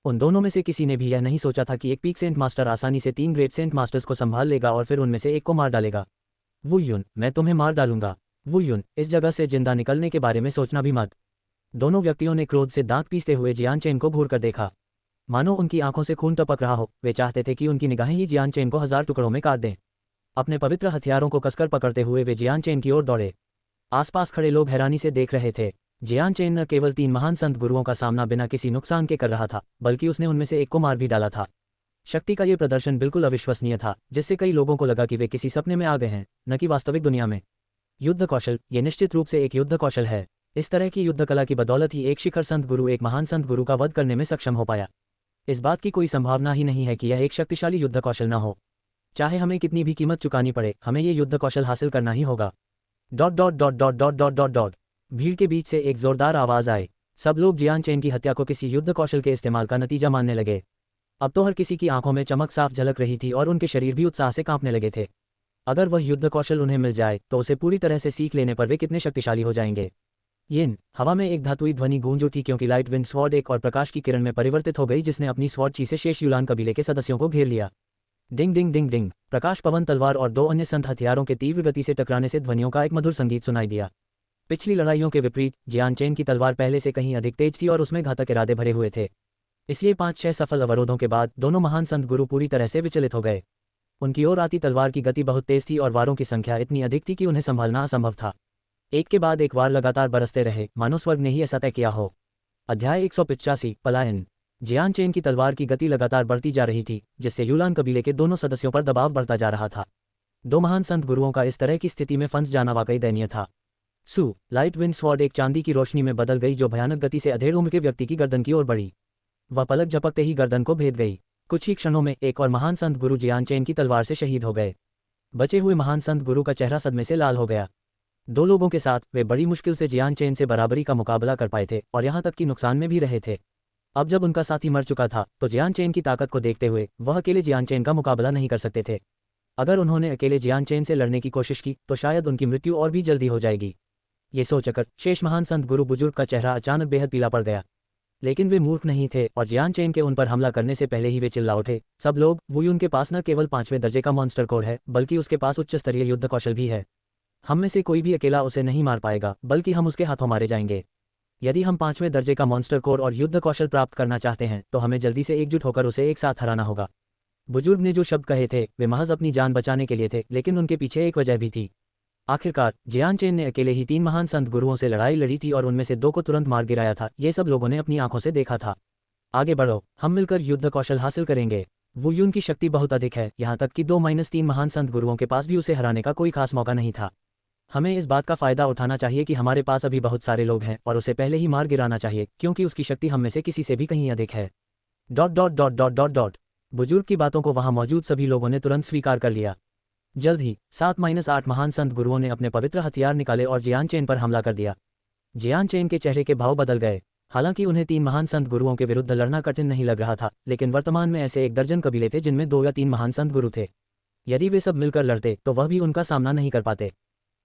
उन दोनों में से किसी ने भी यह नहीं सोचा था कि एक पीक सेंट मास्टर आसानी से 3 ग्रेट सेंट मास्टर्स को संभाल लेगा और फिर उनमें से एक को मार डालेगा। वुयुन, मैं तुम्हें मार डालूंगा। वुयुन, इस जगह से जिंदा निकलने के बारे में सोचना भी मत। दोनों व्यक्तियों ने क्रोध से दांत पीसते हुए जियान चेन को घूर कर देखा। मानो उनकी आंखों से खून टपक रहा हो। वे चाहते थे कि उनकी निगाहें ही जियान चेन को 1000 टुकड़ों में काट दें। अपने पवित्र हथियारों को कसकर पकड़ते हुए वे जियान चेन की ओर दौड़े। आसपास खड़े लोग हैरानी से देख रहे थे। जियान चेन न केवल 3 महान संत गुरुओं का सामना बिना किसी नुकसान के कर रहा था, बल्कि उसने उनमें से एक को मार भी डाला था। शक्ति का ये प्रदर्शन बिल्कुल अविश्वसनीय था, जिससे कई लोगों को लगा कि वे किसी सपने में आ गए हैं, न कि वास्तविक दुनिया में। युद्ध कौशल, ये निश्चित रूप से एक युद्ध कौशल है। इस तरह की युद्ध कला की बदौलत ही एक शिखर संत गुरु एक महान संत गुरु का वध करने में सक्षम हो पाया। इस बात की कोई संभावना ही नहीं है कि यह एक शक्तिशाली युद्ध कौशल न हो। चाहे हमें कितनी भी कीमत चुकानी पड़े, हमें ये युद्ध कौशल हासिल करना ही होगा। Dot dot dot dot dot dot dot dot. भीड़ के बीच से एक जोरदार आवाज आए। सब लोग जियान चेन की हत्या को किसी युद्ध कौशल के इस्तेमाल का नतीजा मानने लगे। अब तो हर किसी की आंखों में चमक साफ झलक रही थी और उनके शरीर भी उत्साह से कांपने लगे थे। अगर वह युद्ध कौशल उन्हें मिल जाए तो उसे पूरी तरह से सीख लेने पर वे कितने शक्तिशाली हो जाएंगे। यिन, हवा में एक धातुई ध्वनि गूंज उठी, क्योंकि लाइट विंड स्वॉर्ड एक और प्रकाश की किरण में परिवर्तित हो गई, जिसने अपनी स्वॉर्ड ची से शेष यूलान कबीले के सदस्यों को घेर लिया। डिंग डिंग डिंग डिंग। प्रकाश पवन तलवार और 2 अन्य संत हथियारों के तीव्र गति से टकराने से ध्वनियों का एक मधुर संगीत सुनाई दिया। पिछली लड़ाइयों के विपरीत जियान चेन की तलवार पहले से कहीं अधिक तेज थी और उसमें घातक इरादे भरे हुए थे। इसलिए 5-6 सफल अवरोधों के बाद दोनों महान संत गुरु पूरी तरह से विचलित हो गए। उनकी ओर आती तलवार की गति बहुत तेज थी और वारों की संख्या इतनी अधिक थी कि उन्हें संभालना असंभव था। एक के बाद एक वार लगातार बरसते रहे, मानो स्वर्ग ने ही ऐसा तय किया हो। अध्याय 185 पलायन। जियान चेन की तलवार की गति लगातार बढ़ती जा रही थी, जिससे यूलान कबीले के दोनों सदस्यों पर दबाव बढ़ता जा रहा था। 2 महान संत गुरुओं का इस तरह की स्थिति में फंस जाना वाकई दयनीय था। लाइट विंड स्वॉर्ड एक चांदी की रोशनी में बदल गई, जो भयानक गति से अधेड़ उम्र के व्यक्ति की गर्दन की ओर बढ़ी। वह पलक झपकते ही गर्दन को भेद गई। कुछ ही क्षणों में एक और महान संत गुरु जियान चेन की तलवार से शहीद हो गए। बचे हुए महान संत गुरु का चेहरा सदमे से लाल हो गया। 2 लोगों के साथ वे बड़ी मुश्किल से जियान चेन से बराबरी का मुकाबला कर पाए थे और यहाँ तक कि नुकसान में भी रहे थे। अब जब उनका साथी मर चुका था तो जियान चेन की ताकत को देखते हुए वह अकेले जियान चेन का मुकाबला नहीं कर सकते थे। अगर उन्होंने अकेले जियान चेन से लड़ने की कोशिश की तो शायद उनकी मृत्यु और भी जल्दी हो जाएगी। ये सोचकर शेष महान संत गुरु बुजुर्ग का चेहरा अचानक बेहद पीला पड़ गया। लेकिन वे मूर्ख नहीं थे और जियान चेन के उन पर हमला करने से पहले ही वे चिल्ला उठे, सब लोग, वुयुन के पास न केवल 5वें दर्जे का मॉन्स्टर कोर है, बल्कि उसके पास उच्च स्तरीय युद्ध कौशल भी है। हम में से कोई भी अकेला उसे नहीं मार पाएगा, बल्कि हम उसके हाथों मारे जाएंगे। यदि हम 5वें दर्जे का मॉन्स्टर कोर और युद्ध कौशल प्राप्त करना चाहते हैं तो हमें जल्दी से एकजुट होकर उसे एक साथ हराना होगा। बुजुर्ग ने जो शब्द कहे थे वे महज अपनी जान बचाने के लिए थे, लेकिन उनके पीछे एक वजह भी थी। आखिरकार जियान चेन ने अकेले ही 3 महान संत गुरुओं से लड़ाई लड़ी थी और उनमें से 2 को तुरंत मार गिराया था। ये सब लोगों ने अपनी आंखों से देखा था। आगे बढ़ो, हम मिलकर युद्ध कौशल हासिल करेंगे। वुयुन की शक्ति बहुत अधिक है, यहाँ तक कि 2-3 महान संत गुरुओं के पास भी उसे हराने का कोई खास मौका नहीं था। हमें इस बात का फायदा उठाना चाहिए कि हमारे पास अभी बहुत सारे लोग हैं और उसे पहले ही मार गिराना चाहिए, क्योंकि उसकी शक्ति हम में से किसी से भी कहीं अधिक है। Dot dot dot dot dot dot. बुजुर्ग की बातों को वहां मौजूद सभी लोगों ने तुरंत स्वीकार कर लिया। जल्द ही 7-8 महान संत गुरुओं ने अपने पवित्र हथियार निकाले और जियान चेन पर हमला कर दिया। जियान चेन के चेहरे के भाव बदल गए। हालांकि उन्हें 3 महान संत गुरुओं के विरुद्ध लड़ना कठिन नहीं लग रहा था, लेकिन वर्तमान में ऐसे 1 दर्जन कबीले थे जिनमें 2 या 3 महान संत गुरु थे। यदि वे सब मिलकर लड़ते तो वह भी उनका सामना नहीं कर पाते।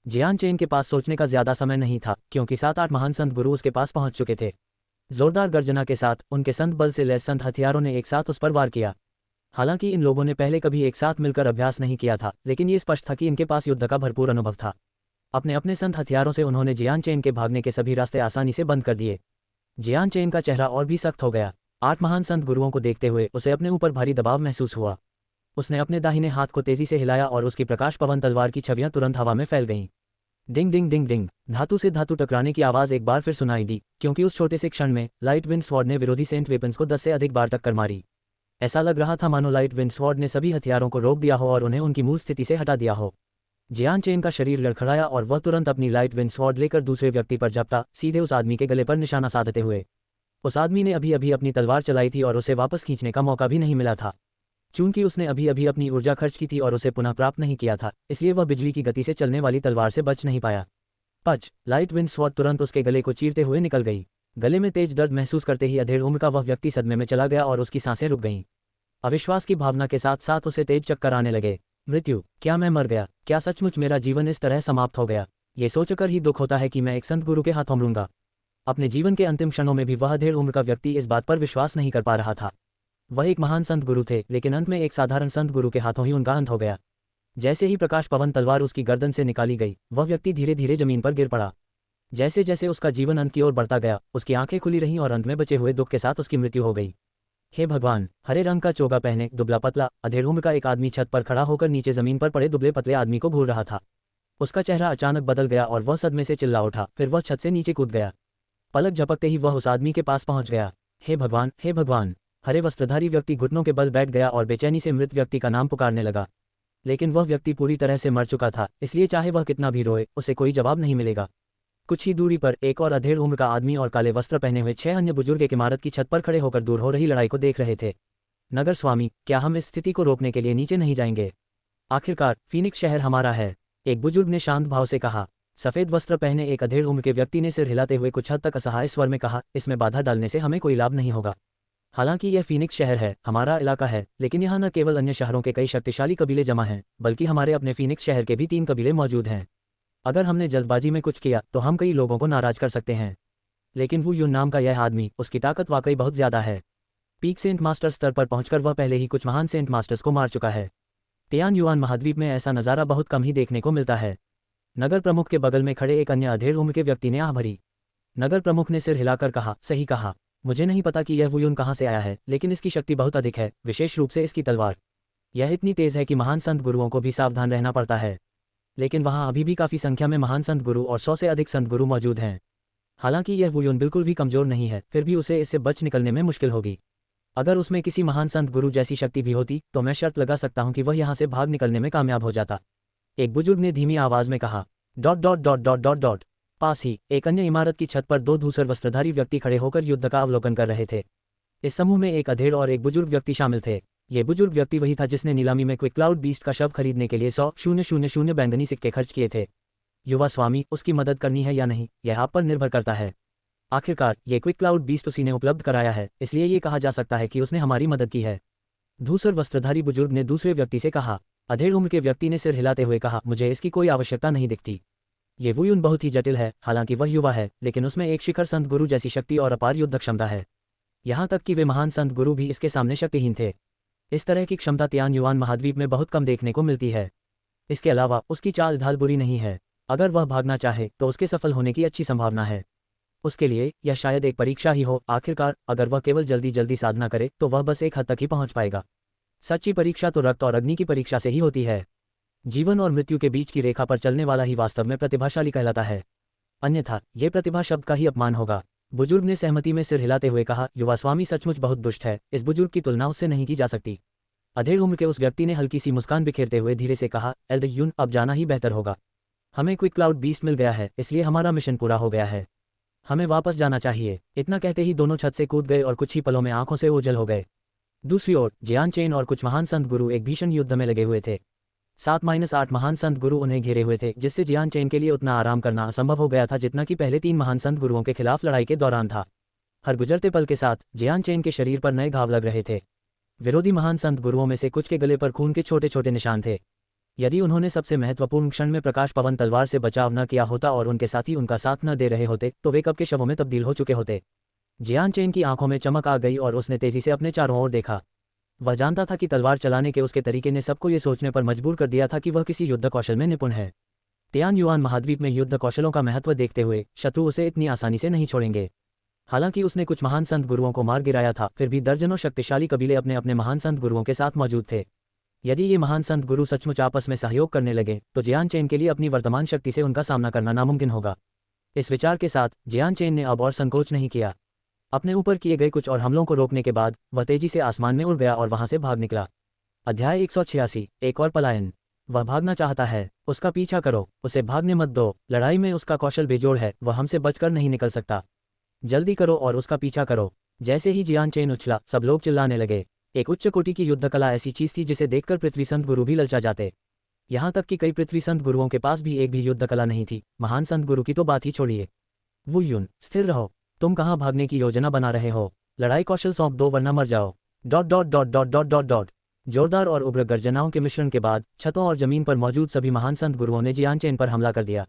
जियान चेन के पास सोचने का ज्यादा समय नहीं था, क्योंकि 7-8 महान संत गुरु उसके पास पहुंच चुके थे। जोरदार गर्जना के साथ उनके संत बल से लैस संत हथियारों ने एक साथ उस पर वार किया। हालांकि इन लोगों ने पहले कभी एक साथ मिलकर अभ्यास नहीं किया था, लेकिन ये स्पष्ट था कि इनके पास युद्ध का भरपूर अनुभव था। अपने अपने संत हथियारों से उन्होंने जियान चेन के भागने के सभी रास्ते आसानी से बंद कर दिए। जियान चेन का चेहरा और भी सख्त हो गया। 8 महान संत गुरुओं को देखते हुए उसे अपने ऊपर भारी दबाव महसूस हुआ। उसने अपने दाहिने हाथ को तेजी से हिलाया और उसकी प्रकाश पवन तलवार की छवियां तुरंत हवा में फैल गईं। डिंग डिंग डिंग डिंग। धातु से धातु टकराने की आवाज एक बार फिर सुनाई दी, क्योंकि उस छोटे से क्षण में लाइट विंड स्वॉर्ड ने विरोधी सेंट वेपन्स को 10 से अधिक बार टक्कर मारी। ऐसा लग रहा था मानो लाइट विंड स्वॉर्ड ने सभी हथियारों को रोक दिया हो और उन्हें उनकी मूल स्थिति से हटा दिया हो। जियान चेन का शरीर लड़खड़ाया और वह तुरंत अपनी लाइट विंड स्वॉर्ड लेकर दूसरे व्यक्ति पर झपटा, सीधे उस आदमी के गले पर निशाना साधते हुए। उस आदमी ने अभी अभी अपनी तलवार चलाई थी और उसे वापस खींचने का मौका भी नहीं मिला था। चूंकि उसने अभी अभी अपनी ऊर्जा खर्च की थी और उसे पुनः प्राप्त नहीं किया था, इसलिए वह बिजली की गति से चलने वाली तलवार से बच नहीं पाया। पच। लाइट विंड स्वॉर्ड तुरंत उसके गले को चीरते हुए निकल गई। गले में तेज दर्द महसूस करते ही अधेड़ उम्र का वह व्यक्ति सदमे में चला गया और उसकी सांसें रुक गईं। अविश्वास की भावना के साथ साथ उसे तेज चक्कर आने लगे। मृत्यु, क्या मैं मर गया? क्या सचमुच मेरा जीवन इस तरह समाप्त हो गया? ये सोचकर ही दुख होता है कि मैं एक संत गुरु के हाथों मरूंगा। अपने जीवन के अंतिम क्षणों में भी वह अधेड़ उम्र का व्यक्ति इस बात पर विश्वास नहीं कर पा रहा था। वह एक महान संत गुरु थे, लेकिन अंत में एक साधारण संत गुरु के हाथों ही उनका अंत हो गया। जैसे ही प्रकाश पवन तलवार उसकी गर्दन से निकाली गई, वह व्यक्ति धीरे धीरे जमीन पर गिर पड़ा। जैसे जैसे उसका जीवन अंत की ओर बढ़ता गया, उसकी आंखें खुली रहीं और अंत में बचे हुए दुख के साथ उसकी मृत्यु हो गई। हे भगवान, हरे रंग का चोगा पहने दुबला पतला अधेड़ उम्र का एक आदमी छत पर खड़ा होकर नीचे जमीन पर पड़े दुबले पतले आदमी को घूर रहा था। उसका चेहरा अचानक बदल गया और वह सदमे से चिल्ला उठा, फिर वह छत से नीचे कूद गया। पलक झपकते ही वह उस आदमी के पास पहुंच गया। हे भगवान, हे भगवान! हरे वस्त्रधारी व्यक्ति घुटनों के बल बैठ गया और बेचैनी से मृत व्यक्ति का नाम पुकारने लगा। लेकिन वह व्यक्ति पूरी तरह से मर चुका था, इसलिए चाहे वह कितना भी रोए, उसे कोई जवाब नहीं मिलेगा। कुछ ही दूरी पर एक और अधेड़ उम्र का आदमी और काले वस्त्र पहने हुए 6 अन्य बुजुर्ग एक इमारत की छत पर खड़े होकर दूर हो रही लड़ाई को देख रहे थे। नगर स्वामी, क्या हम इस स्थिति को रोकने के लिए नीचे नहीं जाएंगे? आखिरकार फीनिक्स शहर हमारा है, एक बुजुर्ग ने शांत भाव से कहा। सफेद वस्त्र पहने एक अधेड़ उम्र के व्यक्ति ने सिर हिलाते हुए कुछ हद तक असहाय स्वर में कहा, इसमें बाधा डालने से हमें कोई लाभ नहीं होगा। हालांकि यह फीनिक्स शहर है, हमारा इलाका है, लेकिन यहाँ न केवल अन्य शहरों के कई शक्तिशाली कबीले जमा हैं, बल्कि हमारे अपने फीनिक्स शहर के भी 3 कबीले मौजूद हैं। अगर हमने जल्दबाजी में कुछ किया तो हम कई लोगों को नाराज कर सकते हैं। लेकिन वू यून नाम का यह आदमी, उसकी ताकत वाकई बहुत ज्यादा है। पीक सेंट मास्टर स्तर पर पहुंचकर वह पहले ही कुछ महान सेंट मास्टर्स को मार चुका है। तियान युआन महाद्वीप में ऐसा नज़ारा बहुत कम ही देखने को मिलता है। नगर प्रमुख के बगल में खड़े एक अन्य अधेड़ उम्र के व्यक्ति ने आह भरी। नगर प्रमुख ने सिर हिलाकर कहा, सही कहा। मुझे नहीं पता कि यह वू यून कहाँ से आया है, लेकिन इसकी शक्ति बहुत अधिक है, विशेष रूप से इसकी तलवार। यह इतनी तेज है कि महान संत गुरुओं को भी सावधान रहना पड़ता है। लेकिन वहाँ अभी भी काफ़ी संख्या में महान संत गुरु और 100 से अधिक संत गुरु मौजूद हैं। हालांकि यह वू यून बिल्कुल भी कमज़ोर नहीं है, फिर भी उसे इससे बच निकलने में मुश्किल होगी। अगर उसमें किसी महान संत गुरु जैसी शक्ति भी होती तो मैं शर्त लगा सकता हूं कि वह यहाँ से भाग निकलने में कामयाब हो जाता, एक बुजुर्ग ने धीमी आवाज में कहा। Dot dot dot dot dot dot. पास ही एक अन्य इमारत की छत पर 2 धूसर वस्त्रधारी व्यक्ति खड़े होकर युद्ध का अवलोकन कर रहे थे। इस समूह में एक अधेड़ और एक बुजुर्ग व्यक्ति शामिल थे। ये बुजुर्ग व्यक्ति वही था जिसने नीलामी में क्विक क्लाउड बीस्ट का शव खरीदने के लिए 100,000 बैंगनी सिक्के खर्च किए थे। युवा स्वामी, उसकी मदद करनी है या नहीं, यह आप पर निर्भर करता है। आखिरकार ये क्विक क्लाउड बीस्ट उसी ने उपलब्ध कराया है, इसलिए ये कहा जा सकता है कि उसने हमारी मदद की है, धूसर वस्त्रधारी बुजुर्ग ने दूसरे व्यक्ति से कहा। अधेड़ उम्र के व्यक्ति ने सिर हिलाते हुए कहा, मुझे इसकी कोई आवश्यकता नहीं दिखती। ये वू यून बहुत ही जटिल है, हालांकि वह युवा है, लेकिन उसमें एक शिखर संत गुरु जैसी शक्ति और अपार युद्ध क्षमता है। यहाँ तक कि वे महान संत गुरु भी इसके सामने शक्तिहीन थे। इस तरह की क्षमता तियान युआन महाद्वीप में बहुत कम देखने को मिलती है। इसके अलावा उसकी चाल ढाल बुरी नहीं है। अगर वह भागना चाहे तो उसके सफल होने की अच्छी संभावना है। उसके लिए यह शायद एक परीक्षा ही हो। आखिरकार अगर वह केवल जल्दी जल्दी साधना करे तो वह बस एक हद तक ही पहुंच पाएगा। सच्ची परीक्षा तो रक्त और अग्नि की परीक्षा से ही होती है। जीवन और मृत्यु के बीच की रेखा पर चलने वाला ही वास्तव में प्रतिभाशाली कहलाता है, अन्यथा ये प्रतिभा शब्द का ही अपमान होगा। बुजुर्ग ने सहमति में सिर हिलाते हुए कहा, युवा स्वामी सचमुच बहुत दुष्ट है, इस बुजुर्ग की तुलना उससे नहीं की जा सकती। अधेड़ उम्र के उस व्यक्ति ने हल्की सी मुस्कान बिखेरते हुए धीरे से कहा, एल्डर यून, अब जाना ही बेहतर होगा। हमें क्विक क्लाउड बीस्ट मिल गया है, इसलिए हमारा मिशन पूरा हो गया है। हमें वापस जाना चाहिए। इतना कहते ही दोनों छत से कूद गए और कुछ ही पलों में आंखों से ओझल हो गए। दूसरी ओर जियान चेन और कुछ महान संत गुरु एक भीषण युद्ध में लगे हुए थे। 7-8 महान संत गुरु उन्हें घेरे हुए थे, जिससे जियान चेन के लिए उतना आराम करना असंभव हो गया था जितना कि पहले 3 महान संत गुरुओं के खिलाफ लड़ाई के दौरान था। हर गुजरते पल के साथ जियान चेन के शरीर पर नए घाव लग रहे थे। विरोधी महान संत गुरुओं में से कुछ के गले पर खून के छोटे छोटे निशान थे। यदि उन्होंने सबसे महत्वपूर्ण क्षण में प्रकाश पवन तलवार से बचाव न किया होता और उनके साथी उनका साथ न दे रहे होते तो वे कब के शवों में तब्दील हो चुके होते। जियान चेन की आंखों में चमक आ गई और उसने तेजी से अपने चारों ओर देखा। वह जानता था कि तलवार चलाने के उसके तरीके ने सबको ये सोचने पर मजबूर कर दिया था कि वह किसी युद्ध कौशल में निपुण है। तियान युआन महाद्वीप में युद्ध कौशलों का महत्व देखते हुए शत्रु उसे इतनी आसानी से नहीं छोड़ेंगे। हालांकि उसने कुछ महान संत गुरुओं को मार गिराया था, फिर भी दर्जनों शक्तिशाली कबीले अपने अपने महान संत गुरुओं के साथ मौजूद थे। यदि ये महान संत गुरु सचमुच आपस में सहयोग करने लगे तो जियान चेन के लिए अपनी वर्तमान शक्ति से उनका सामना करना नामुमकिन होगा। इस विचार के साथ जियान चेन ने अब और संकोच नहीं किया। अपने ऊपर किए गए कुछ और हमलों को रोकने के बाद वह तेजी से आसमान में उड़ गया और वहां से भाग निकला। अध्याय 186, एक और पलायन। वह भागना चाहता है, उसका पीछा करो, उसे भागने मत दो। लड़ाई में उसका कौशल बेजोड़ है, वह हमसे बचकर नहीं निकल सकता। जल्दी करो और उसका पीछा करो। जैसे ही जियान चेन उछला, सब लोग चिल्लाने लगे। एक उच्च कोटि की युद्ध कला ऐसी चीज थी जिसे देखकर पृथ्वी संत गुरु भी ललचा जाते। यहाँ तक कि कई पृथ्वी संत गुरुओं के पास भी एक भी युद्ध कला नहीं थी, महान संत गुरु की तो बात ही छोड़िए। वू यून, स्थिर रहो, तुम कहाँ भागने की योजना बना रहे हो? लड़ाई कौशल सौंप दो वरना मर जाओ। Dot dot dot dot dot dot dot. जोरदार और उग्र गर्जनाओं के मिश्रण के बाद छतों और जमीन पर मौजूद सभी महान संत गुरुओं ने जियान चेन पर हमला कर दिया।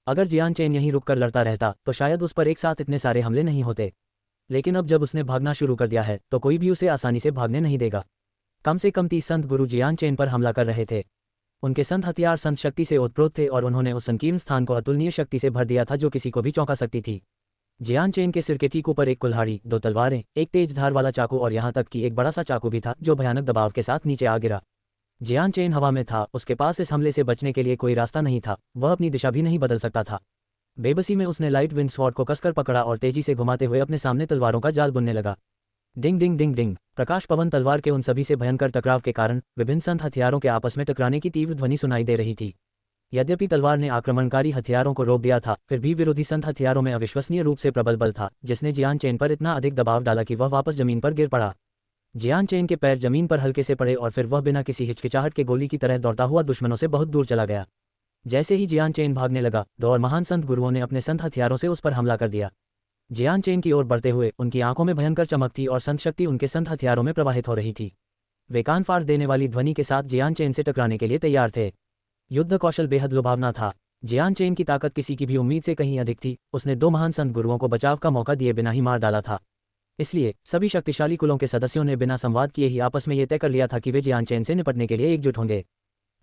अगर जियान चेन यहीं रुककर लड़ता रहता तो शायद उस पर एक साथ इतने सारे हमले नहीं होते, लेकिन अब जब उसने भागना शुरू कर दिया है तो कोई भी उसे आसानी से भागने नहीं देगा। कम से कम 30 संत गुरु जियान चेन पर हमला कर रहे थे। उनके संत हथियार संत शक्ति से ओतप्रोत थे और उन्होंने उस संकीर्ण स्थान को अतुलनीय शक्ति से भर दिया था जो किसी को भी चौंका सकती थी। जियान चेन के सिर के ठीक ऊपर एक कुल्हाड़ी, 2 तलवारें, एक तेज धार वाला चाकू और यहाँ तक कि एक बड़ा सा चाकू भी था जो भयानक दबाव के साथ नीचे आ गिरा। जियान चेन हवा में था, उसके पास इस हमले से बचने के लिए कोई रास्ता नहीं था, वह अपनी दिशा भी नहीं बदल सकता था। बेबसी में उसने लाइट विंड स्वॉर्ड को कसकर पकड़ा और तेजी से घुमाते हुए अपने सामने तलवारों का जाल बुनने लगा। डिंग डिंग डिंग डिंग, प्रकाश पवन तलवार के उन सभी से भयंकर टकराव के कारण विभिन्न संत हथियारों के आपस में टकराने की तीव्र ध्वनि सुनाई दे रही थी। यद्यपि तलवार ने आक्रमणकारी हथियारों को रोक दिया था, फिर भी विरोधी संत हथियारों में अविश्वसनीय रूप से प्रबल बल था, जिसने जियान चेन पर इतना अधिक दबाव डाला कि वह वापस जमीन पर गिर पड़ा। जियान चेन के पैर जमीन पर हल्के से पड़े और फिर वह बिना किसी हिचकिचाहट के गोली की तरह दौड़ता हुआ दुश्मनों से बहुत दूर चला गया। जैसे ही जियान चेन भागने लगा, 2 और महान संत गुरुओं ने अपने संत हथियारों से उस पर हमला कर दिया। जियान चेन की ओर बढ़ते हुए उनकी आंखों में भयंकर चमक थी और संत शक्ति उनके संत हथियारों में प्रवाहित हो रही थी। वे कान फाड़ देने वाली ध्वनि के साथ जियान चेन से टकराने के लिए तैयार थे। युद्ध कौशल बेहद लुभावना था। जियान चेन की ताकत किसी की भी उम्मीद से कहीं अधिक थी। उसने 2 महान संत गुरुओं को बचाव का मौका दिए बिना ही मार डाला था। इसलिए सभी शक्तिशाली कुलों के सदस्यों ने बिना संवाद किए ही आपस में यह तय कर लिया था कि वे जियान चेन से निपटने के लिए एकजुट होंगे।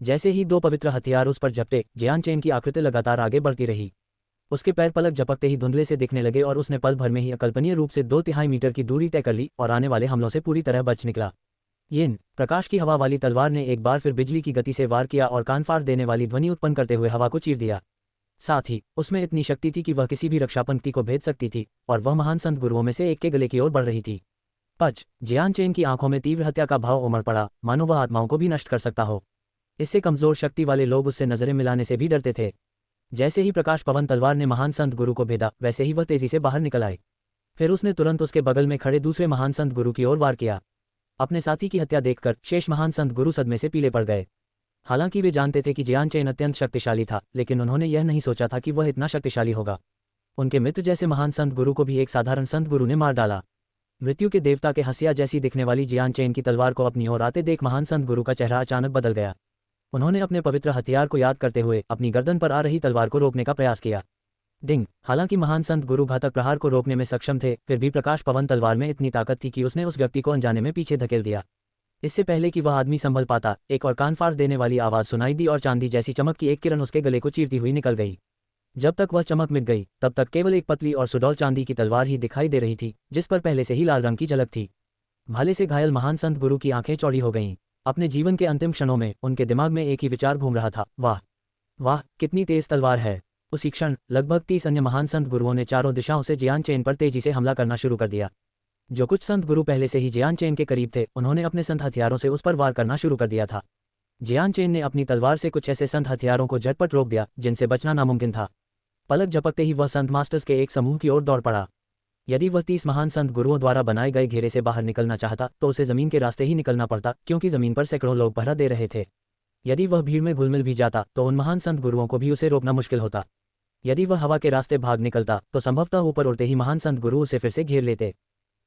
जैसे ही 2 पवित्र हथियार उस पर झपटे, जियान चेन की आकृति लगातार आगे बढ़ती रही। उसके पैर पलक झपकते ही धुंधले से दिखने लगे और उसने पल भर में ही अकल्पनीय रूप से 2/3 मीटर की दूरी तय कर ली और आने वाले हमलों से पूरी तरह बच निकला। यिन, प्रकाश की हवा वाली तलवार ने एक बार फिर बिजली की गति से वार किया और कान फाड़ देने वाली ध्वनि उत्पन्न करते हुए हवा को चीर दिया। साथ ही उसमें इतनी शक्ति थी कि वह किसी भी रक्षा पंक्ति को भेद सकती थी और वह महान संत गुरुओं में से एक के गले की ओर बढ़ रही थी। पच, जियान चेन की आंखों में तीव्र हत्या का भाव उमड़ पड़ा, मानो वह आत्माओं को भी नष्ट कर सकता हो। इससे कमजोर शक्ति वाले लोग उससे नजरें मिलाने से भी डरते थे। जैसे ही प्रकाश पवन तलवार ने महान संत गुरु को भेदा, वैसे ही वह तेजी से बाहर निकल आए। फिर उसने तुरंत उसके बगल में खड़े दूसरे महान संत गुरु की ओर वार किया। अपने साथी की हत्या देखकर शेष महान संत गुरु सदमे से पीले पड़ गए। हालांकि वे जानते थे कि जियान चेन अत्यंत शक्तिशाली था, लेकिन उन्होंने यह नहीं सोचा था कि वह इतना शक्तिशाली होगा। उनके मित्र जैसे महान संत गुरु को भी एक साधारण संत गुरु ने मार डाला। मृत्यु के देवता के हंसिया जैसी दिखने वाली जियान चेन की तलवार को अपनी ओर आते देख महान संत गुरु का चेहरा अचानक बदल गया। उन्होंने अपने पवित्र हथियार को याद करते हुए अपनी गर्दन पर आ रही तलवार को रोकने का प्रयास किया। डिंग, हालांकि महान संत गुरु घातक प्रहार को रोकने में सक्षम थे, फिर भी प्रकाश पवन तलवार में इतनी ताकत थी कि उसने उस व्यक्ति को अनजाने में पीछे धकेल दिया। इससे पहले कि वह आदमी संभल पाता, एक और कान फाड़ देने वाली आवाज सुनाई दी और चांदी जैसी चमक की एक किरण उसके गले को चीरती हुई निकल गई। जब तक वह चमक मिट गई, तब तक केवल एक पतली और सुडौल चांदी की तलवार ही दिखाई दे रही थी, जिस पर पहले से ही लाल रंग की झलक थी। भाले से घायल महान संत गुरु की आंखें चौड़ी हो गईं। अपने जीवन के अंतिम क्षणों में उनके दिमाग में एक ही विचार घूम रहा था, वाह वाह, कितनी तेज तलवार है। उसी क्षण लगभग 30 अन्य महान संत गुरुओं ने चारों दिशाओं से जियान चेन पर तेजी से हमला करना शुरू कर दिया। जो कुछ संत गुरु पहले से ही जियान चेन के करीब थे, उन्होंने अपने संत हथियारों से उस पर वार करना शुरू कर दिया था। जियान चेन ने अपनी तलवार से कुछ ऐसे संत हथियारों को झटपट रोक दिया जिनसे बचना नामुमकिन था। पलक झपकते ही वह संत मास्टर्स के एक समूह की ओर दौड़ पड़ा। यदि वह 30 महान संत गुरुओं द्वारा बनाए गए घेरे से बाहर निकलना चाहता, तो उसे जमीन के रास्ते ही निकलना पड़ता, क्योंकि जमीन पर सैकड़ों लोग पहरा दे रहे थे। यदि वह भीड़ में घुलमिल भी जाता, तो उन महान संत गुरुओं को भी उसे रोकना मुश्किल होता। यदि वह हवा के रास्ते भाग निकलता, तो संभवतः ऊपर उड़ते ही महान संत गुरु उसे फिर से घेर लेते।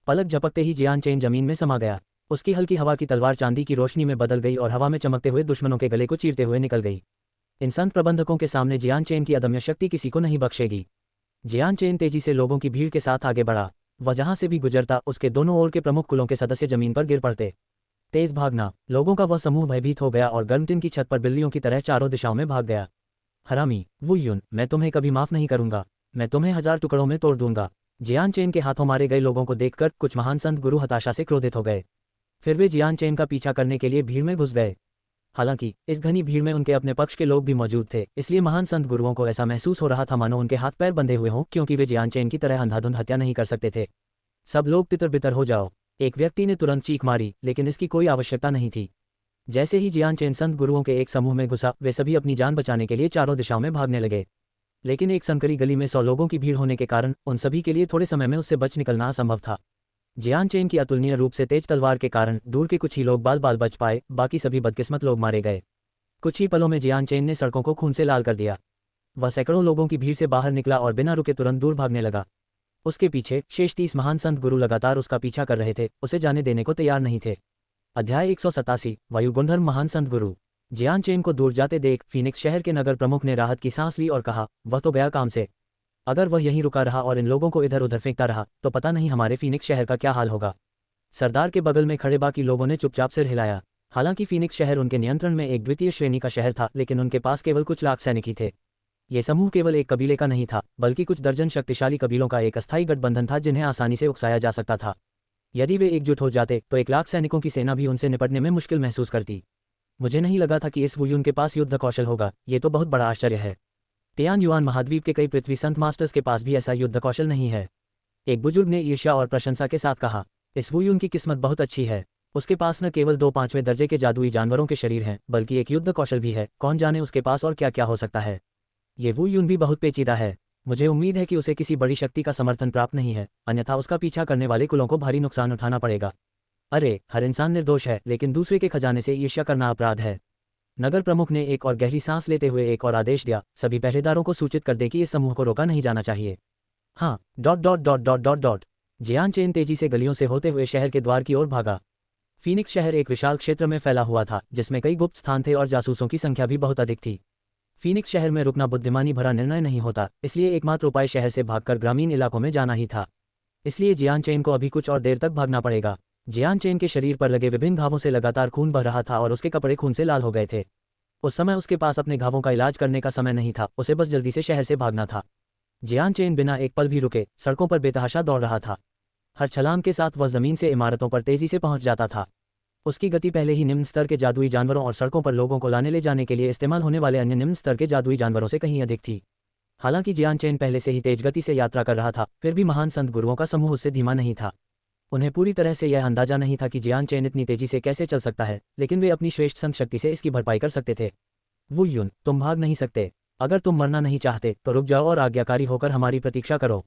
पलक झपकते ही जियान चेन जमीन में समा गया। उसकी हल्की हवा की तलवार चांदी की रोशनी में बदल गई और हवा में चमकते हुए दुश्मनों के गले को चीरते हुए निकल गई। इन संत प्रबंधकों के सामने जियान चेन की अदम्य शक्ति किसी को नहीं बख्शेगी। जियान चेन तेजी से लोगों की भीड़ के साथ आगे बढ़ा। वह जहां से भी गुजरता, उसके दोनों ओर के प्रमुख कुलों के सदस्य जमीन पर गिर पड़ते। तेज भागना, लोगों का वह समूह भयभीत हो गया और गर्म टिन की छत पर बिल्लियों की तरह चारों दिशाओं में भाग गया। हरामी, वु युन, मैं तुम्हें कभी माफ नहीं करूंगा, मैं तुम्हें 1000 टुकड़ों में तोड़ दूंगा। जियान चेन के हाथों मारे गए लोगों को देखकर कुछ महान संत गुरु हताशा से क्रोधित हो गए। फिर वे जियान चेन का पीछा करने के लिए भीड़ में घुस गए। हालांकि इस घनी भीड़ में उनके अपने पक्ष के लोग भी मौजूद थे, इसलिए महान संत गुरुओं को ऐसा महसूस हो रहा था मानो उनके हाथ पैर बंधे हुए हों, क्योंकि वे जियान चेन की तरह अंधाधुंध हत्या नहीं कर सकते थे। सब लोग तितर बितर हो जाओ, एक व्यक्ति ने तुरंत चीख मारी, लेकिन इसकी कोई आवश्यकता नहीं थी। जैसे ही जियान चेन संत गुरुओं के एक समूह में घुसा, वे सभी अपनी जान बचाने के लिए चारों दिशाओं में भागने लगे। लेकिन एक संकरी गली में 100 लोगों की भीड़ होने के कारण उन सभी के लिए थोड़े समय में उससे बच निकलना असंभव था। जियान चेन की अतुलनीय रूप से तेज तलवार के कारण दूर के कुछ ही लोग बाल बाल बच पाए, बाकी सभी बदकिस्मत लोग मारे गए। कुछ ही पलों में जियान चेन ने सड़कों को खून से लाल कर दिया। वह सैकड़ों लोगों की भीड़ से बाहर निकला और बिना रुके तुरंत दूर भागने लगा। उसके पीछे शेष 30 महान संत गुरु लगातार उसका पीछा कर रहे थे, उसे जाने देने को तैयार नहीं थे। अध्याय 187, वायुगुंधर्म महान संत गुरु। जियान चेन को दूर जाते देख फीनिक्स शहर के नगर प्रमुख ने राहत की सांस ली और कहा, वह तो गया काम से। अगर वह यहीं रुका रहा और इन लोगों को इधर उधर फेंकता रहा, तो पता नहीं हमारे फीनिक्स शहर का क्या हाल होगा। सरदार के बगल में खड़े बाकी लोगों ने चुपचाप सिर हिलाया। हालांकि फीनिक्स शहर उनके नियंत्रण में एक द्वितीय श्रेणी का शहर था, लेकिन उनके पास केवल कुछ लाख सैनिक ही थे। ये समूह केवल एक कबीले का नहीं था, बल्कि कुछ दर्जन शक्तिशाली कबीलों का एक अस्थायी गठबंधन था जिन्हें आसानी से उकसाया जा सकता था। यदि वे एकजुट हो जाते तो 1 लाख सैनिकों की सेना भी उनसे निपटने में मुश्किल महसूस करती। मुझे नहीं लगा था कि इस वुयुन के पास युद्ध कौशल होगा, ये तो बहुत बड़ा आश्चर्य है। तियान युआन महाद्वीप के कई पृथ्वी संत मास्टर्स के पास भी ऐसा युद्ध कौशल नहीं है। एक बुजुर्ग ने ईर्ष्या और प्रशंसा के साथ कहा, इस वुयुन की किस्मत बहुत अच्छी है। उसके पास न केवल 2 5वें दर्जे के जादुई जानवरों के शरीर हैं, बल्कि एक युद्ध कौशल भी है। कौन जाने उसके पास और क्या क्या हो सकता है। ये वुयुन भी बहुत पेचीदा है। मुझे उम्मीद है कि उसे किसी बड़ी शक्ति का समर्थन प्राप्त नहीं है, अन्यथा उसका पीछा करने वाले कुलों को भारी नुकसान उठाना पड़ेगा। अरे, हर इंसान निर्दोष है, लेकिन दूसरे के खजाने से ईर्ष्या करना अपराध है। नगर प्रमुख ने एक और गहरी सांस लेते हुए एक और आदेश दिया, सभी पहरेदारों को सूचित कर दे कि इस समूह को रोका नहीं जाना चाहिए। हाँ, dot dot dot dot dot dot. Jian Chen तेजी से गलियों से होते हुए शहर के द्वार की ओर भागा। फीनिक्स शहर एक विशाल क्षेत्र में फैला हुआ था, जिसमें कई गुप्त स्थान थे और जासूसों की संख्या भी बहुत अधिक थी। फीनिक्स शहर में रुकना बुद्धिमानी भरा निर्णय नहीं होता, इसलिए एकमात्र उपाय शहर से भागकर ग्रामीण इलाकों में जाना ही था। इसलिए जियान चेन को अभी कुछ और देर तक भागना पड़ेगा। जियान चेन के शरीर पर लगे विभिन्न घावों से लगातार खून बह रहा था और उसके कपड़े खून से लाल हो गए थे। उस समय उसके पास अपने घावों का इलाज करने का समय नहीं था, उसे बस जल्दी से शहर से भागना था। जियान चेन बिना एक पल भी रुके सड़कों पर बेतहाशा दौड़ रहा था। हर छलांग के साथ वह जमीन से इमारतों पर तेजी से पहुंच जाता था। उसकी गति पहले ही निम्न स्तर के जादुई जानवरों और सड़कों पर लोगों को लाने ले जाने के लिए इस्तेमाल होने वाले अन्य निम्न स्तर के जादुई जानवरों से कहीं अधिक थी। हालांकि जियान चेन पहले से ही तेज गति से यात्रा कर रहा था, फिर भी महान संत गुरुओं का समूह उससे धीमा नहीं था। उन्हें पूरी तरह से यह अंदाजा नहीं था कि जियान चेन इतनी तेजी से कैसे चल सकता है, लेकिन वे अपनी श्रेष्ठ संत शक्ति से इसकी भरपाई कर सकते थे। वुयुन, तुम भाग नहीं सकते। अगर तुम मरना नहीं चाहते तो रुक जाओ और आज्ञाकारी होकर हमारी प्रतीक्षा करो।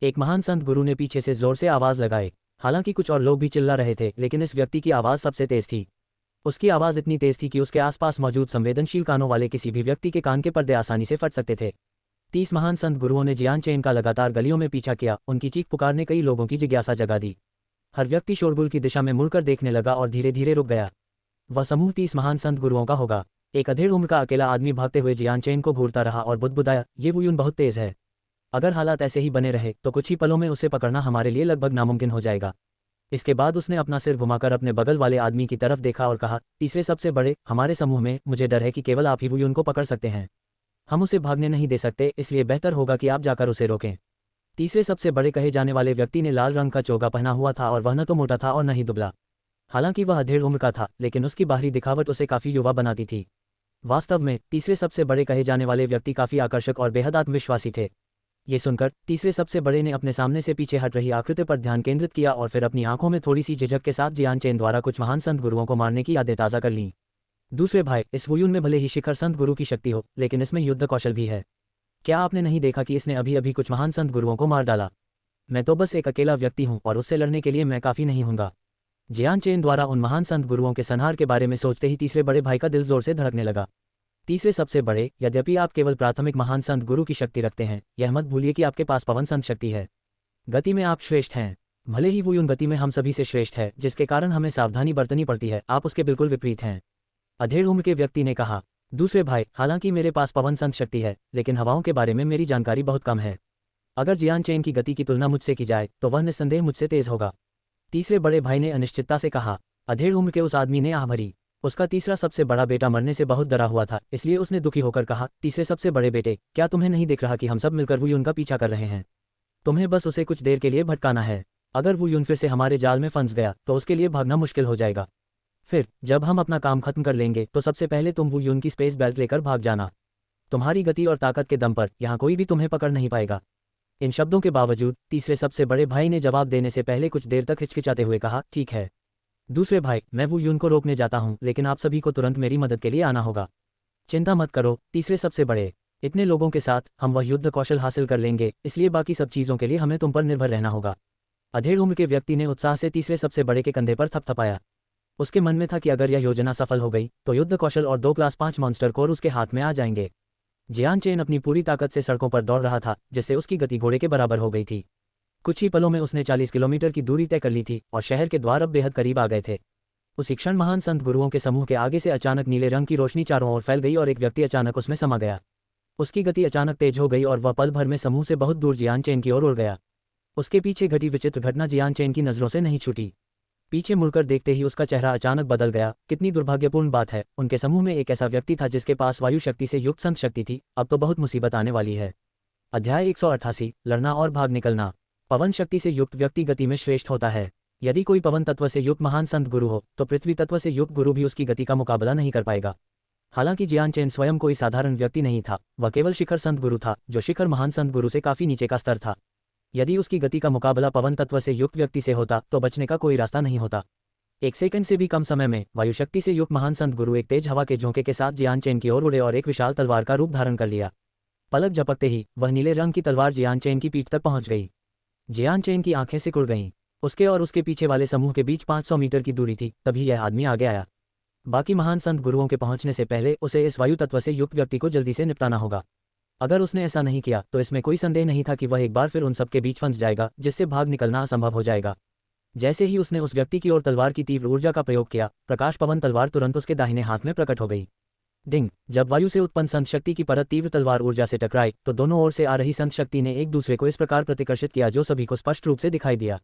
एक महान संत गुरु ने पीछे से जोर से आवाज लगाई। हालांकि कुछ और लोग भी चिल्ला रहे थे, लेकिन इस व्यक्ति की आवाज सबसे तेज थी। उसकी आवाज इतनी तेज थी कि उसके आसपास मौजूद संवेदनशील कानों वाले किसी भी व्यक्ति के कान के पर्दे आसानी से फट सकते थे। 30 महान संत गुरुओं ने जियान चेन का लगातार गलियों में पीछा किया। उनकी चीख पुकार ने कई लोगों की जिज्ञासा जगा दी। हर व्यक्ति शोरगुल की दिशा में मुड़कर देखने लगा और धीरे धीरे रुक गया। वह समूह 30 महान संत गुरुओं का होगा। एक अधेड़ उम्र का अकेला आदमी भागते हुए जियान चेन को घूरता रहा और बुदबुदाया, ये वुयुन बहुत तेज है। अगर हालात ऐसे ही बने रहे तो कुछ ही पलों में उसे पकड़ना हमारे लिए लगभग नामुमकिन हो जाएगा। इसके बाद उसने अपना सिर घुमाकर अपने बगल वाले आदमी की तरफ देखा और कहा, तीसरे सबसे बड़े, हमारे समूह में मुझे डर है कि केवल आप ही वुयुन को पकड़ सकते हैं। हम उसे भागने नहीं दे सकते, इसलिए बेहतर होगा कि आप जाकर उसे रोकें। तीसरे सबसे बड़े कहे जाने वाले व्यक्ति ने लाल रंग का चोगा पहना हुआ था और वह न तो मोटा था और न ही दुबला। हालांकि वह अधेड़ उम्र का था, लेकिन उसकी बाहरी दिखावट उसे काफी युवा बनाती थी। वास्तव में तीसरे सबसे बड़े कहे जाने वाले व्यक्ति काफी आकर्षक और बेहद आत्मविश्वासी थे। ये सुनकर तीसरे सबसे बड़े ने अपने सामने से पीछे हट रही आकृति पर ध्यान केंद्रित किया और फिर अपनी आंखों में थोड़ी सी झिझक के साथ जियान चेन द्वारा कुछ महान संत गुरुओं को मारने की यादें ताज़ा कर लीं। दूसरे भाई, इस वुयुन में भले ही शिखर संत गुरु की शक्ति हो, लेकिन इसमें युद्ध कौशल भी है। क्या आपने नहीं देखा कि इसने अभी अभी कुछ महान संत गुरुओं को मार डाला? मैं तो बस एक अकेला व्यक्ति हूँ और उससे लड़ने के लिए मैं काफ़ी नहीं हूँगा। जियान चेन द्वारा उन महान संत गुरुओं के संहार के बारे में सोचते ही तीसरे बड़े भाई का दिल जोर से धड़कने लगा। तीसरे सबसे बड़े, यद्यपि आप केवल प्राथमिक महान संत गुरु की शक्ति रखते हैं, यह मत भूलिए कि आपके पास पवन संत शक्ति है। गति में आप श्रेष्ठ हैं। भले ही वुयुन गति में हम सभी से श्रेष्ठ है, जिसके कारण हमें सावधानी बरतनी पड़ती है, आप उसके बिल्कुल विपरीत हैं। अधेड़ उम्र के व्यक्ति ने कहा। दूसरे भाई, हालांकि मेरे पास पवन संत शक्ति है, लेकिन हवाओं के बारे में मेरी जानकारी बहुत कम है। अगर जियान चेन की गति की तुलना मुझसे की जाए तो वह निस्संदेह मुझसे तेज होगा। तीसरे बड़े भाई ने अनिश्चितता से कहा। अधेड़ उम्र के उस आदमी ने आह भरी। उसका तीसरा सबसे बड़ा बेटा मरने से बहुत डरा हुआ था, इसलिए उसने दुखी होकर कहा, तीसरे सबसे बड़े बेटे, क्या तुम्हें नहीं दिख रहा कि हम सब मिलकर वुयुन का पीछा कर रहे हैं? तुम्हें बस उसे कुछ देर के लिए भटकाना है। अगर वुयुन फिर से हमारे जाल में फंस गया तो उसके लिए भागना मुश्किल हो जाएगा। फिर जब हम अपना काम खत्म कर लेंगे तो सबसे पहले तुम वुयुन की स्पेस बेल्ट लेकर भाग जाना। तुम्हारी गति और ताकत के दम पर यहाँ कोई भी तुम्हें पकड़ नहीं पाएगा। इन शब्दों के बावजूद तीसरे सबसे बड़े भाई ने जवाब देने से पहले कुछ देर तक हिचकिचाते हुए कहा, ठीक है दूसरे भाई, मैं वुयुन को रोकने जाता हूँ, लेकिन आप सभी को तुरंत मेरी मदद के लिए आना होगा। चिंता मत करो तीसरे सबसे बड़े, इतने लोगों के साथ हम वह युद्ध कौशल हासिल कर लेंगे, इसलिए बाकी सब चीज़ों के लिए हमें तुम पर निर्भर रहना होगा। अधेड़ उम्र के व्यक्ति ने उत्साह से तीसरे सबसे बड़े के कंधे पर थपथपाया। उसके मन में था कि अगर यह योजना सफल हो गई तो युद्ध कौशल और 2 क्लास 5 मॉन्स्टर कोर उसके हाथ में आ जाएंगे। जियान चेन अपनी पूरी ताकत से सड़कों पर दौड़ रहा था, जिससे उसकी गति घोड़े के बराबर हो गई थी। कुछ ही पलों में उसने 40 किलोमीटर की दूरी तय कर ली थी और शहर के द्वार अब बेहद करीब आ गए थे। उसी क्षण महान संत गुरुओं के समूह के आगे से अचानक नीले रंग की रोशनी चारों ओर फैल गई और एक व्यक्ति अचानक उसमें समा गया। उसकी गति अचानक तेज हो गई और वह पल भर में समूह से बहुत दूर जियान चेन की ओर उड़ गया। उसके पीछे घटी विचित्र घटना जियान चेन की नज़रों से नहीं छूटी। पीछे मुड़कर देखते ही उसका चेहरा अचानक बदल गया। कितनी दुर्भाग्यपूर्ण बात है, उनके समूह में एक ऐसा व्यक्ति था जिसके पास वायु शक्ति से युक्त संत शक्ति थी। अब तो बहुत मुसीबत आने वाली है। अध्याय 188, लड़ना और भाग निकलना। पवन शक्ति से युक्त व्यक्ति गति में श्रेष्ठ होता है। यदि कोई पवन तत्व से युक्त महान संत गुरु हो तो पृथ्वी तत्व से युक्त गुरु भी उसकी गति का मुकाबला नहीं कर पाएगा। हालांकि जियान चेन स्वयं कोई साधारण व्यक्ति नहीं था, वह केवल शिखर संत गुरु था, जो शिखर महान संत गुरु से काफी नीचे का स्तर था। यदि उसकी गति का मुकाबला पवन तत्व से युक्त व्यक्ति से होता तो बचने का कोई रास्ता नहीं होता। एक सेकंड से भी कम समय में वायु शक्ति से युक्त महान संत गुरु एक तेज हवा के झोंके के साथ जियान चेन की ओर उड़े और एक विशाल तलवार का रूप धारण कर लिया। पलक झपकते ही वह नीले रंग की तलवार जियान चेन की पीठ तक पहुंच गई। जियान चेन की आंखें सिकुड़ गईं। उसके और उसके पीछे वाले समूह के बीच 500 मीटर की दूरी थी, तभी यह आदमी आगे आया। बाकी महान संत गुरुओं के पहुंचने से पहले उसे इस वायु तत्व से युक्त व्यक्ति को जल्दी से निपटाना होगा। अगर उसने ऐसा नहीं किया तो इसमें कोई संदेह नहीं था कि वह एक बार फिर उन सबके बीच फंस जाएगा, जिससे भाग निकलना असंभव हो जाएगा। जैसे ही उसने उस व्यक्ति की ओर तलवार की तीव्र ऊर्जा का प्रयोग किया, प्रकाश पवन तलवार तुरंत उसके दाहिने हाथ में प्रकट हो गई। डिंग! जब वायु से उत्पन्न संत शक्ति की परत तीव्र तलवार ऊर्जा से टकराई तो दोनों ओर से आ रही संत शक्ति ने एक दूसरे को इस प्रकार प्रतिकर्षित किया जो सभी को स्पष्ट रूप से दिखाई दिया।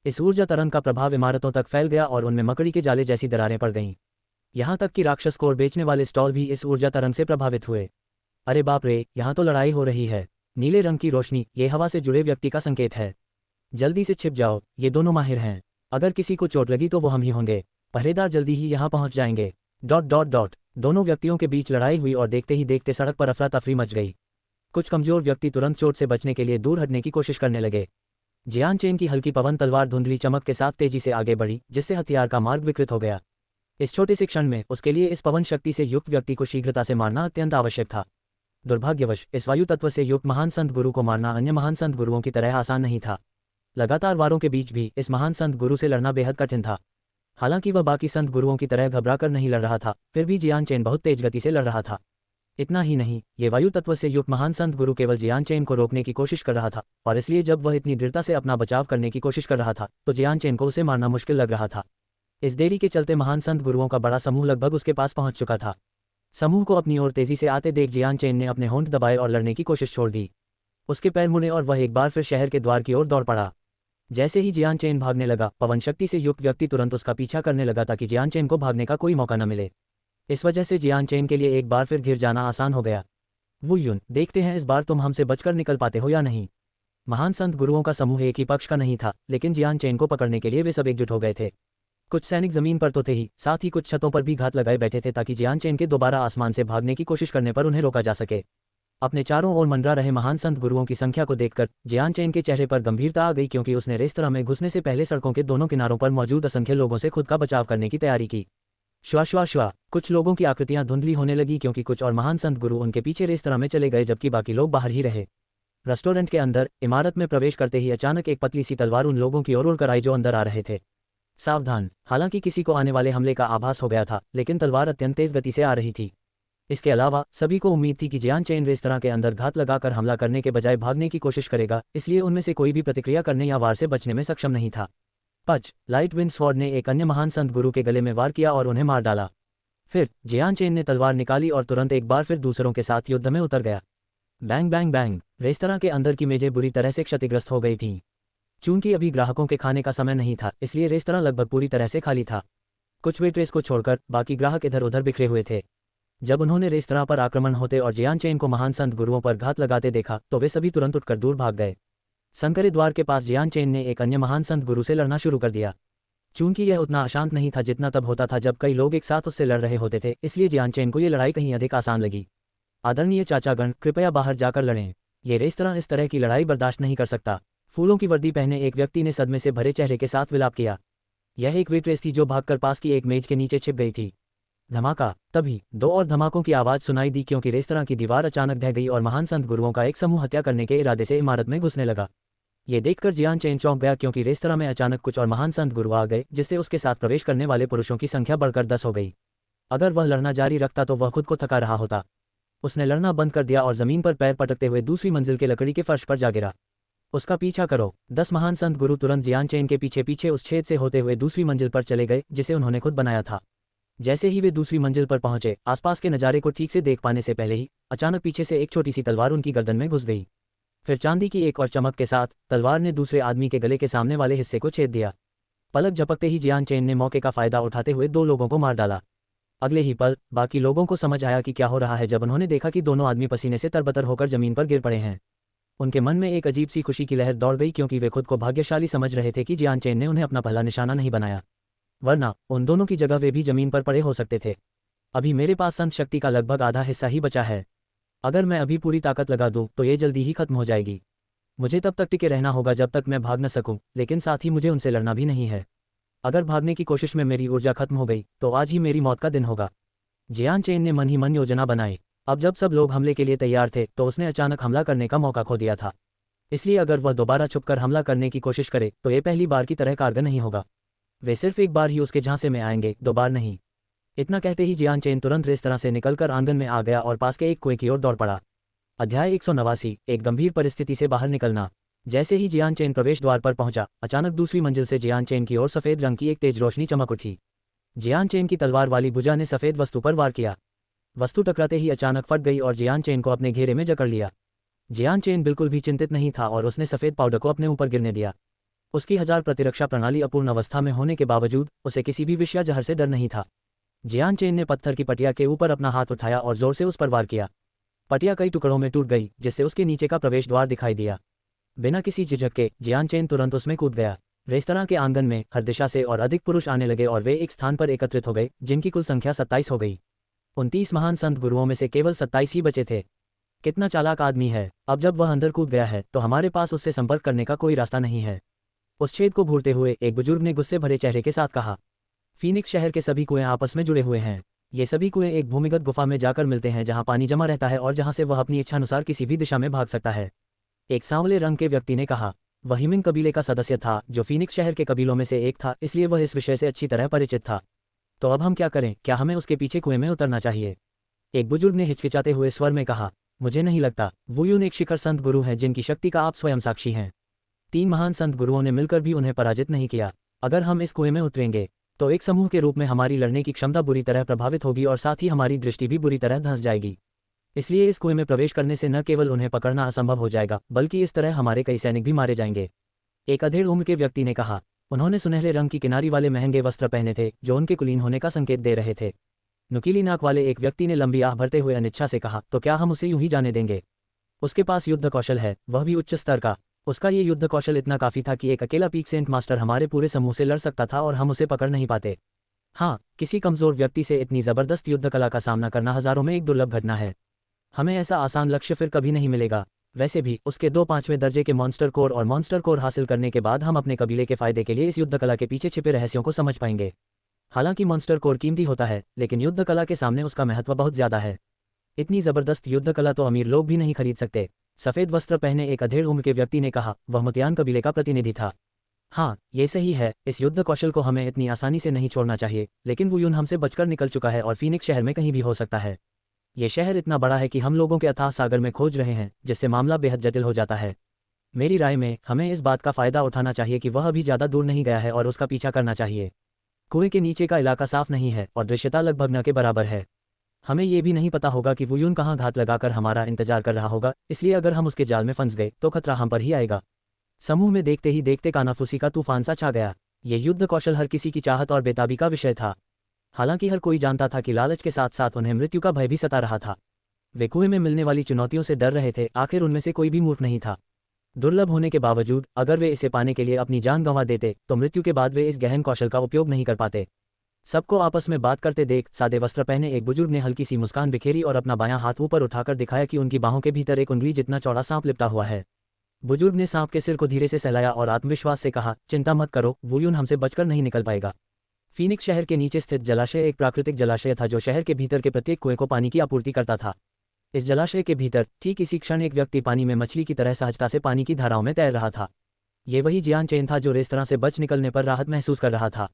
इस ऊर्जा तरंग का प्रभाव इमारतों तक फैल गया और उनमें मकड़ी के जाले जैसी दरारें पड़ गईं। यहाँ तक कि राक्षस कोर बेचने वाले स्टॉल भी इस ऊर्जा तरंग से प्रभावित हुए। अरे बाप रे, यहाँ तो लड़ाई हो रही है। नीले रंग की रोशनी, ये हवा से जुड़े व्यक्ति का संकेत है। जल्दी से छिप जाओ, ये दोनों माहिर हैं। अगर किसी को चोट लगी तो वो हम ही होंगे। पहरेदार जल्दी ही यहाँ पहुँच जाएंगे। ... दोनों व्यक्तियों के बीच लड़ाई हुई और देखते ही देखते सड़क पर अफरा तफरी मच गई। कुछ कमजोर व्यक्ति तुरंत चोट से बचने के लिए दूर हटने की कोशिश करने लगे। जियान चेन की हल्की पवन तलवार धुंधली चमक के साथ तेजी से आगे बढ़ी, जिससे हथियार का मार्ग विकृत हो गया। इस छोटे से क्षण में उसके लिए इस पवन शक्ति से युक्त व्यक्ति को शीघ्रता से मारना अत्यंत आवश्यक था। दुर्भाग्यवश इस वायु तत्व से युक्त महान संत गुरु को मारना अन्य महान संत गुरुओं की तरह आसान नहीं था। लगातार वारों के बीच भी इस महान संत गुरु से लड़ना बेहद कठिन था। हालांकि वह बाकी संत गुरुओं की तरह घबराकर नहीं लड़ रहा था, फिर भी जियान चेन बहुत तेज गति से लड़ रहा था। इतना ही नहीं, ये वायु तत्व से युक्त महान संत गुरु केवल जियान चेन को रोकने की कोशिश कर रहा था, और इसलिए जब वह इतनी दृढ़ता से अपना बचाव करने की कोशिश कर रहा था तो जियान चेन को उसे मारना मुश्किल लग रहा था। इस देरी के चलते महान संत गुरुओं का बड़ा समूह लगभग उसके पास पहुंच चुका था। समूह को अपनी ओर तेजी से आते देख जियान चेन ने अपने होंठ दबाए और लड़ने की कोशिश छोड़ दी। उसके पैर मुड़े और वह एक बार फिर शहर के द्वार की ओर दौड़ पड़ा। जैसे ही जियान चेन भागने लगा, पवन शक्ति से युक्त व्यक्ति तुरंत उसका पीछा करने लगा ताकि जियान चेन को भागने का कोई मौका न मिले। इस वजह से जियान चेन के लिए एक बार फिर घिर जाना आसान हो गया। वू युन, देखते हैं इस बार तुम हमसे बचकर निकल पाते हो या नहीं। महान संत गुरुओं का समूह एक ही पक्ष का नहीं था, लेकिन जियान चेन को पकड़ने के लिए वे सब एकजुट हो गए थे। कुछ सैनिक जमीन पर तो थे ही, साथ ही कुछ छतों पर भी घात लगाए बैठे थे ताकि जियान चेन के दोबारा आसमान से भागने की कोशिश करने पर उन्हें रोका जा सके। अपने चारों ओर मंडरा रहे महान संत गुरुओं की संख्या को देखकर जियान चेन के चेहरे पर गंभीरता आ गई, क्योंकि उसने रेस्तरां में घुसने से पहले सड़कों के दोनों किनारों पर मौजूद असंख्य लोगों से खुद का बचाव करने की तैयारी की। श्वा श्वा श्वा, कुछ लोगों की आकृतियां धुंधली होने लगी क्योंकि कुछ और महान संत गुरु उनके पीछे रेस्तरां में चले गए, जबकि बाकी लोग बाहर ही रहे। रेस्टोरेंट के अंदर इमारत में प्रवेश करते ही अचानक एक पतली सी तलवार उन लोगों की ओर उड़कर आई जो अंदर आ रहे थे। सावधान! हालांकि किसी को आने वाले हमले का आभास हो गया था, लेकिन तलवार अत्यंत तेज गति से आ रही थी। इसके अलावा सभी को उम्मीद थी कि जियान चेन रेस्तरां के अंदर घात लगाकर हमला करने के बजाय भागने की कोशिश करेगा, इसलिए उनमें से कोई भी प्रतिक्रिया करने या वार से बचने में सक्षम नहीं था। पच! लाइट विंड स्वॉर्ड ने एक अन्य महान संत गुरु के गले में वार किया और उन्हें मार डाला। फिर जियान चेन ने तलवार निकाली और तुरंत एक बार फिर दूसरों के साथ युद्ध में उतर गया। Bang bang bang! रेस्तरां के अंदर की मेजें बुरी तरह से क्षतिग्रस्त हो गई थीं। चूंकि अभी ग्राहकों के खाने का समय नहीं था, इसलिए रेस्तरां लगभग पूरी तरह से खाली था। कुछ वेट्रेस को छोड़कर बाकी ग्राहक इधर उधर बिखरे हुए थे। जब उन्होंने रेस्तरां पर आक्रमण होते और जियान चेन को महान संत गुरुओं पर घात लगाते देखा तो वे सभी तुरंत उठकर दूर भाग गए। संकरे द्वार के पास जियान चेन ने एक अन्य महान संत गुरु से लड़ना शुरू कर दिया। चूंकि यह उतना अशांत नहीं था जितना तब होता था जब कई लोग एक साथ उससे लड़ रहे होते थे, इसलिए जियान चेन को यह लड़ाई कहीं अधिक आसान लगी। आदरणीय चाचागण, कृपया बाहर जाकर लड़ें। ये रेस्तरां इस तरह की लड़ाई बर्दाश्त नहीं कर सकता। फूलों की वर्दी पहने एक व्यक्ति ने सदमे से भरे चेहरे के साथ विलाप किया। यह एक वेट्रेस थी जो भागकर पास की एक मेज के नीचे छिप गई थी। धमाका! तभी दो और धमाकों की आवाज सुनाई दी क्योंकि रेस्तरां की दीवार अचानक ढह गई और महान संत गुरुओं का एक समूह हत्या करने के इरादे से इमारत में घुसने लगा। ये देखकर जियान चेन चौंक गया क्योंकि रेस्तरां में अचानक कुछ और महान संत गुरु आ गए, जिससे उसके साथ प्रवेश करने वाले पुरुषों की संख्या बढ़कर 10 हो गई। अगर वह लड़ना जारी रखता तो वह खुद को थका रहा होता। उसने लड़ना बंद कर दिया और जमीन पर पैर पटकते हुए दूसरी मंजिल के लकड़ी के फर्श पर जा गिरा। उसका पीछा करो! 10 महान संत गुरु तुरंत जियान चेन के पीछे पीछे उस छेद से होते हुए दूसरी मंजिल पर चले गए जिसे उन्होंने खुद बनाया था। जैसे ही वे दूसरी मंजिल पर पहुंचे, आसपास के नज़ारे को ठीक से देख पाने से पहले ही अचानक पीछे से एक छोटी सी तलवार उनकी गर्दन में घुस गई। फिर चांदी की एक और चमक के साथ तलवार ने दूसरे आदमी के गले के सामने वाले हिस्से को छेद दिया। पलक झपकते ही जियान चेन ने मौके का फायदा उठाते हुए 2 लोगों को मार डाला। अगले ही पल बाकी लोगों को समझ आया कि क्या हो रहा है जब उन्होंने देखा कि दोनों आदमी पसीने से तरबतर होकर जमीन पर गिर पड़े हैं। उनके मन में एक अजीब सी खुशी की लहर दौड़ गई, क्योंकि वे खुद को भाग्यशाली समझ रहे थे कि जियान चेन ने उन्हें अपना पहला निशाना नहीं बनाया, वरना उन दोनों की जगह वे भी जमीन पर पड़े हो सकते थे। अभी मेरे पास संत शक्ति का लगभग आधा हिस्सा ही बचा है। अगर मैं अभी पूरी ताकत लगा दूं तो ये जल्दी ही खत्म हो जाएगी। मुझे तब तक टिके रहना होगा जब तक मैं भाग न सकूं, लेकिन साथ ही मुझे उनसे लड़ना भी नहीं है। अगर भागने की कोशिश में मेरी ऊर्जा खत्म हो गई तो आज ही मेरी मौत का दिन होगा। जियान चेन ने मन ही मन योजना बनाई। अब जब सब लोग हमले के लिए तैयार थे तो उसने अचानक हमला करने का मौका खो दिया था। इसलिए अगर वह दोबारा छुपकर हमला करने की कोशिश करे तो ये पहली बार की तरह कारगर नहीं होगा। वे सिर्फ एक बार ही उसके झांसे में आएंगे, 2 बार नहीं। इतना कहते ही जियान चेन तुरंत रेस्तरां से निकलकर आंगन में आ गया और पास के एक कुएं की ओर दौड़ पड़ा। अध्याय 189, एक गंभीर परिस्थिति से बाहर निकलना। जैसे ही जियान चेन प्रवेश द्वार पर पहुंचा, अचानक दूसरी मंजिल से जियान चेन की ओर सफेद रंग की एक तेज रोशनी चमक उठी। जियान चेन की तलवार वाली भुजा ने सफेद वस्तु पर वार किया। वस्तु टकराते ही अचानक फट गई और जियान चेन को अपने घेरे में जकड़ लिया। जियान चेन बिल्कुल भी चिंतित नहीं था और उसने सफेद पाउडर को अपने ऊपर गिरने दिया। उसकी 1000 प्रतिरक्षा प्रणाली अपूर्ण अवस्था में होने के बावजूद उसे किसी भी विष या जहर से डर नहीं था। जियान चेन ने पत्थर की पटिया के ऊपर अपना हाथ उठाया और जोर से उस पर वार किया। पटिया कई टुकड़ों में टूट गई, जिससे उसके नीचे का प्रवेश द्वार दिखाई दिया। बिना किसी झिझक के जियान चेन तुरंत उसमें कूद गया। रेस्तरां के आंगन में हर दिशा से और अधिक पुरुष आने लगे और वे एक स्थान पर एकत्रित हो गए, जिनकी कुल संख्या 27 हो गई। 29 महान संत गुरुओं में से केवल 27 ही बचे थे। कितना चालाक आदमी है। अब जब वह अंदर कूद गया है तो हमारे पास उससे संपर्क करने का कोई रास्ता नहीं है। उस छेद को घूरते हुए एक बुजुर्ग ने गुस्से भरे चेहरे के साथ कहा। फीनिक्स शहर के सभी कुएं आपस में जुड़े हुए हैं। ये सभी कुएं एक भूमिगत गुफा में जाकर मिलते हैं जहां पानी जमा रहता है और जहां से वह अपनी इच्छानुसार किसी भी दिशा में भाग सकता है। एक सांवले रंग के व्यक्ति ने कहा। वह हिमिंग कबीले का सदस्य था जो फीनिक्स शहर के कबीलों में से एक था, इसलिए वह इस विषय से अच्छी तरह परिचित था। तो अब हम क्या करें? क्या हमें उसके पीछे कुएं में उतरना चाहिए? एक बुजुर्ग ने हिचकिचाते हुए स्वर में कहा। मुझे नहीं लगता। वुयुन एक शिखर संत गुरु है जिनकी शक्ति का आप स्वयं साक्षी हैं। 3 महान संत गुरुओं ने मिलकर भी उन्हें पराजित नहीं किया। अगर हम इस कुएं में उतरेंगे तो एक समूह के रूप में हमारी लड़ने की क्षमता बुरी तरह प्रभावित होगी और साथ ही हमारी दृष्टि भी बुरी तरह धंस जाएगी। इसलिए इस कुएं में प्रवेश करने से न केवल उन्हें पकड़ना असंभव हो जाएगा, बल्कि इस तरह हमारे कई सैनिक भी मारे जाएंगे। एक अधेड़ उम्र के व्यक्ति ने कहा। उन्होंने सुनहरे रंग की किनारी वाले महंगे वस्त्र पहने थे जो उनके कुलीन होने का संकेत दे रहे थे। नुकीली नाक वाले एक व्यक्ति ने लंबी आह भरते हुए अनिच्छा से कहा, तो क्या हम उसे यूं ही जाने देंगे? उसके पास युद्ध कौशल है, वह भी उच्च स्तर का। उसका ये युद्ध कौशल इतना काफी था कि एक अकेला पीक सेंट मास्टर हमारे पूरे समूह से लड़ सकता था और हम उसे पकड़ नहीं पाते। हाँ, किसी कमजोर व्यक्ति से इतनी जबरदस्त युद्ध कला का सामना करना हजारों में एक दुर्लभ घटना है। हमें ऐसा आसान लक्ष्य फिर कभी नहीं मिलेगा। वैसे भी उसके 2 5वें दर्जे के मॉन्स्टर कोर और मॉन्स्टर कोर हासिल करने के बाद हम अपने कबीले के फायदे के लिए इस युद्ध कला के पीछे छिपे रहस्यों को समझ पाएंगे। हालांकि मॉन्स्टर कोर कीमती होता है, लेकिन युद्ध कला के सामने उसका महत्व बहुत ज्यादा है। इतनी जबरदस्त युद्ध कला तो अमीर लोग भी नहीं खरीद सकते। सफेद वस्त्र पहने एक अधेड़ उम्र के व्यक्ति ने कहा। वह मुतियान कबीले का प्रतिनिधि था। हाँ, ये सही है। इस युद्ध कौशल को हमें इतनी आसानी से नहीं छोड़ना चाहिए, लेकिन वुयुन हमसे बचकर निकल चुका है और फीनिक्स शहर में कहीं भी हो सकता है। ये शहर इतना बड़ा है कि हम लोगों के अथाह सागर में खोज रहे हैं, जिससे मामला बेहद जटिल हो जाता है। मेरी राय में हमें इस बात का फायदा उठाना चाहिए कि वह अभी ज्यादा दूर नहीं गया है और उसका पीछा करना चाहिए। कुएं के नीचे का इलाका साफ नहीं है और दृश्यता लगभग न के बराबर है। हमें ये भी नहीं पता होगा कि वुयुन कहाँ घात लगाकर हमारा इंतजार कर रहा होगा, इसलिए अगर हम उसके जाल में फंस गए तो खतरा हम पर ही आएगा। समूह में देखते ही देखते कानाफूसी का तूफान सा छा गया। ये युद्ध कौशल हर किसी की चाहत और बेताबी का विषय था। हालांकि हर कोई जानता था कि लालच के साथ साथ उन्हें मृत्यु का भय भी सता रहा था। वे कुएं में मिलने वाली चुनौतियों से डर रहे थे, आखिर उनमें से कोई भी मूर्ख नहीं था। दुर्लभ होने के बावजूद अगर वे इसे पाने के लिए अपनी जान गंवा देते तो मृत्यु के बाद वे इस गहन कौशल का उपयोग नहीं कर पाते। सबको आपस में बात करते देख सादे वस्त्र पहने एक बुजुर्ग ने हल्की सी मुस्कान बिखेरी और अपना बायां हाथ ऊपर उठाकर दिखाया कि उनकी बाहों के भीतर एक उंगली जितना चौड़ा सांप लिपटा हुआ है। बुजुर्ग ने सांप के सिर को धीरे से सहलाया और आत्मविश्वास से कहा, चिंता मत करो, वुयुन हमसे बचकर नहीं निकल पाएगा। फीनिक्स शहर के नीचे स्थित जलाशय एक प्राकृतिक जलाशय था जो शहर के भीतर के प्रत्येक कुएं को पानी की आपूर्ति करता था। इस जलाशय के भीतर ठीक इसी क्षण एक व्यक्ति पानी में मछली की तरह सहजता से पानी की धाराओं में तैर रहा था। ये वही जियान चेन था जो रेस्तरां से बच निकलने पर राहत महसूस कर रहा था।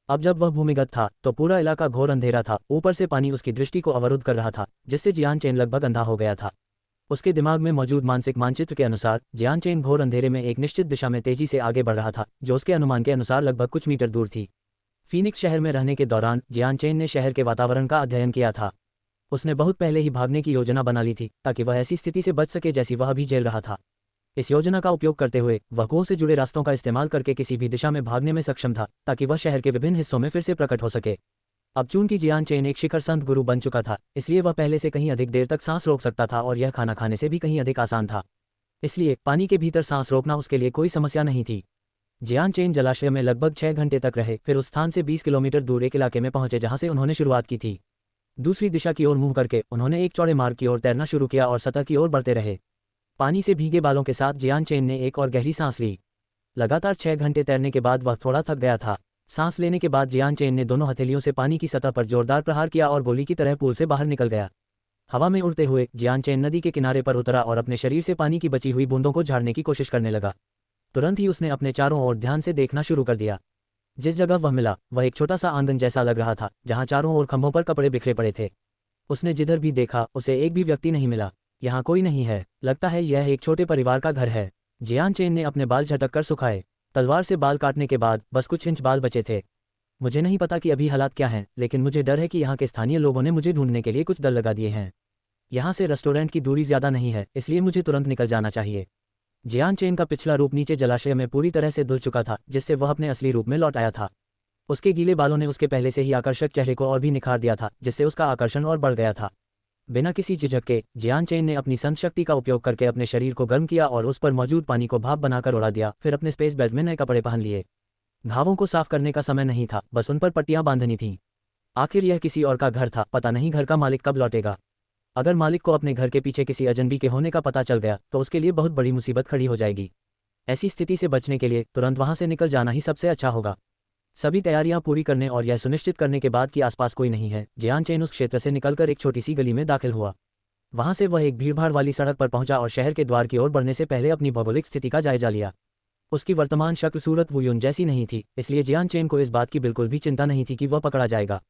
अब जब वह भूमिगत था तो पूरा इलाका घोर अंधेरा था, ऊपर से पानी उसकी दृष्टि को अवरुद्ध कर रहा था, जिससे जियान चेन लगभग अंधा हो गया था। उसके दिमाग में मौजूद मानसिक मानचित्र के अनुसार जियान चेन घोर अंधेरे में एक निश्चित दिशा में तेजी से आगे बढ़ रहा था, जो उसके अनुमान के अनुसार लगभग कुछ मीटर दूर थी। फीनिक्स शहर में रहने के दौरान जियान चेन ने शहर के वातावरण का अध्ययन किया था। उसने बहुत पहले ही भागने की योजना बना ली थी ताकि वह ऐसी स्थिति से बच सके जैसी वह अभी झेल रहा था। इस योजना का उपयोग करते हुए वह कुओं से जुड़े रास्तों का इस्तेमाल करके किसी भी दिशा में भागने में सक्षम था ताकि वह शहर के विभिन्न हिस्सों में फिर से प्रकट हो सके। अब चूंकि जियान चेन एक शिखर संत गुरु बन चुका था, इसलिए वह पहले से कहीं अधिक देर तक सांस रोक सकता था और यह खाना खाने से भी कहीं अधिक आसान था। इसलिए पानी के भीतर सांस रोकना उसके लिए कोई समस्या नहीं थी। जियान चेन जलाशय में लगभग 6 घंटे तक रहे, फिर उस स्थान से 20 किलोमीटर दूर एक इलाके में पहुंचे जहां से उन्होंने शुरुआत की थी। दूसरी दिशा की ओर मुंह करके उन्होंने एक चौड़े मार्ग की ओर तैरना शुरू किया और सतह की ओर बढ़ते रहे। पानी से भीगे बालों के साथ जियान चेन ने एक और गहरी सांस ली। लगातार 6 घंटे तैरने के बाद वह थोड़ा थक गया था। सांस लेने के बाद जियान चेन ने दोनों हथेलियों से पानी की सतह पर जोरदार प्रहार किया और गोली की तरह पूल से बाहर निकल गया। हवा में उड़ते हुए जियान चेन नदी के किनारे पर उतरा और अपने शरीर से पानी की बची हुई बूंदों को झाड़ने की कोशिश करने लगा। तुरंत ही उसने अपने चारों ओर ध्यान से देखना शुरू कर दिया। जिस जगह वह मिला वह एक छोटा सा आंगन जैसा लग रहा था, जहां चारों ओर खंभों पर कपड़े बिखरे पड़े थे। उसने जिधर भी देखा उसे एक भी व्यक्ति नहीं मिला। यहाँ कोई नहीं है, लगता है यह एक छोटे परिवार का घर है। जियान चेन ने अपने बाल झटक कर सुखाए। तलवार से बाल काटने के बाद बस कुछ इंच बाल बचे थे। मुझे नहीं पता कि अभी हालात क्या हैं, लेकिन मुझे डर है कि यहाँ के स्थानीय लोगों ने मुझे ढूंढने के लिए कुछ दल लगा दिए हैं। यहाँ से रेस्टोरेंट की दूरी ज़्यादा नहीं है, इसलिए मुझे तुरंत निकल जाना चाहिए। जियान चेन का पिछला रूप नीचे जलाशय में पूरी तरह से धुल चुका था, जिससे वह अपने असली रूप में लौट आया था। उसके गीले बालों ने उसके पहले से ही आकर्षक चेहरे को और भी निखार दिया था, जिससे उसका आकर्षण और बढ़ गया था। बिना किसी झिझक के जियान चेन ने अपनी संत शक्ति का उपयोग करके अपने शरीर को गर्म किया और उस पर मौजूद पानी को भाप बनाकर उड़ा दिया। फिर अपने स्पेस बेल्ट में नए कपड़े पहन लिए। घावों को साफ करने का समय नहीं था, बस उन पर पट्टियां बांधनी थीं। आखिर यह किसी और का घर था, पता नहीं घर का मालिक कब लौटेगा। अगर मालिक को अपने घर के पीछे किसी अजनबी के होने का पता चल गया तो उसके लिए बहुत बड़ी मुसीबत खड़ी हो जाएगी। ऐसी स्थिति से बचने के लिए तुरंत वहां से निकल जाना ही सबसे अच्छा होगा। सभी तैयारियां पूरी करने और यह सुनिश्चित करने के बाद कि आसपास कोई नहीं है, जियान चेन उस क्षेत्र से निकलकर एक छोटी सी गली में दाखिल हुआ। वहां से वह एक भीड़भाड़ वाली सड़क पर पहुंचा और शहर के द्वार की ओर बढ़ने से पहले अपनी भौगोलिक स्थिति का जायजा लिया। उसकी वर्तमान शक्ल सूरत वुयुन जैसी नहीं थी, इसलिए जियान चेन को इस बात की बिल्कुल भी चिंता नहीं थी कि वह पकड़ा जाएगा।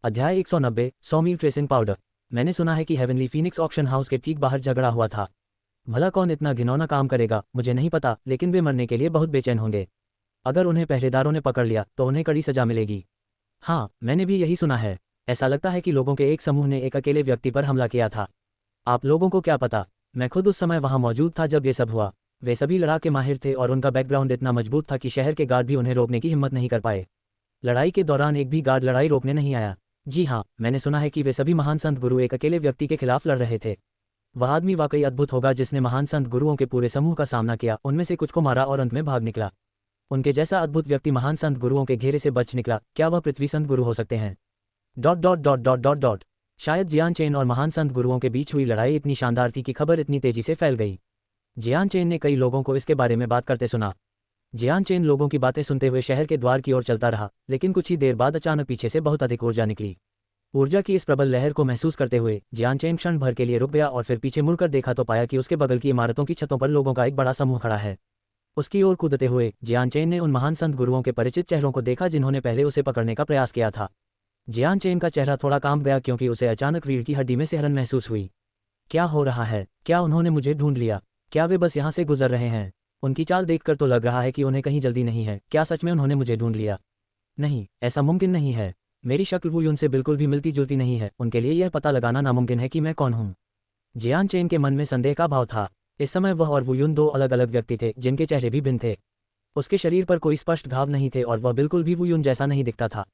अध्याय 190 100 मील ट्रेसिंग पाउडर। मैंने सुना है कि हेवनली फीनिक्स ऑक्शन हाउस के ठीक बाहर झगड़ा हुआ था। भला कौन इतना घिनौना काम करेगा, मुझे नहीं पता, लेकिन वे मरने के लिए बहुत बेचैन होंगे। अगर उन्हें पहरेदारों ने पकड़ लिया तो उन्हें कड़ी सजा मिलेगी। हाँ, मैंने भी यही सुना है। ऐसा लगता है कि लोगों के एक समूह ने एक अकेले व्यक्ति पर हमला किया था। आप लोगों को क्या पता, मैं खुद उस समय वहां मौजूद था जब ये सब हुआ। वे सभी लड़ाके माहिर थे और उनका बैकग्राउंड इतना मजबूत था कि शहर के गार्ड भी उन्हें रोकने की हिम्मत नहीं कर पाए। लड़ाई के दौरान एक भी गार्ड लड़ाई रोकने नहीं आया। जी हाँ, मैंने सुना है कि वे सभी महान संत गुरु एक अकेले व्यक्ति के खिलाफ लड़ रहे थे। वह आदमी वाकई अद्भुत होगा जिसने महान संत गुरुओं के पूरे समूह का सामना किया, उनमें से कुछ को मारा और अंत में भाग निकला। उनके जैसा अद्भुत व्यक्ति महान संत गुरुओं के घेरे से बच निकला, क्या वह पृथ्वी संत गुरु हो सकते हैं? ... शायद जियान चेन और महान संत गुरुओं के बीच हुई लड़ाई इतनी शानदार थी कि खबर इतनी तेजी से फैल गई। जियान चेन ने कई लोगों को इसके बारे में बात करते सुना। जियान चेन लोगों की बातें सुनते हुए शहर के द्वार की ओर चलता रहा, लेकिन कुछ ही देर बाद अचानक पीछे से बहुत अधिक ऊर्जा निकली। ऊर्जा की इस प्रबल लहर को महसूस करते हुए जियान चेन क्षण भर के लिए रुक गया और फिर पीछे मुड़कर देखा तो पाया कि उसके बगल की इमारतों की छतों पर लोगों का एक बड़ा समूह खड़ा है। उसकी ओर कूदते हुए जियान चेन ने उन महान संत गुरुओं के परिचित चेहरों को देखा जिन्होंने पहले उसे पकड़ने का प्रयास किया था। जियान चेन का चेहरा थोड़ा कांप गया क्योंकि उसे अचानक रीढ़ की हड्डी में सिहरन महसूस हुई। क्या हो रहा है? क्या उन्होंने मुझे ढूंढ लिया? क्या वे बस यहाँ से गुजर रहे हैं? उनकी चाल देखकर तो लग रहा है कि उन्हें कहीं जल्दी नहीं है। क्या सच में उन्होंने मुझे ढूंढ लिया? नहीं, ऐसा मुमकिन नहीं है। मेरी शक्ल वुयुन से बिल्कुल भी मिलती जुलती नहीं है। उनके लिए यह पता लगाना नामुमकिन है कि मैं कौन हूँ। जियान चेन के मन में संदेह का भाव था। इस समय वह और वुयुन दो अलग अलग व्यक्ति थे जिनके चेहरे भी भिन्न थे। उसके शरीर पर कोई स्पष्ट घाव नहीं थे और वह बिल्कुल भी वुयुन जैसा नहीं दिखता था।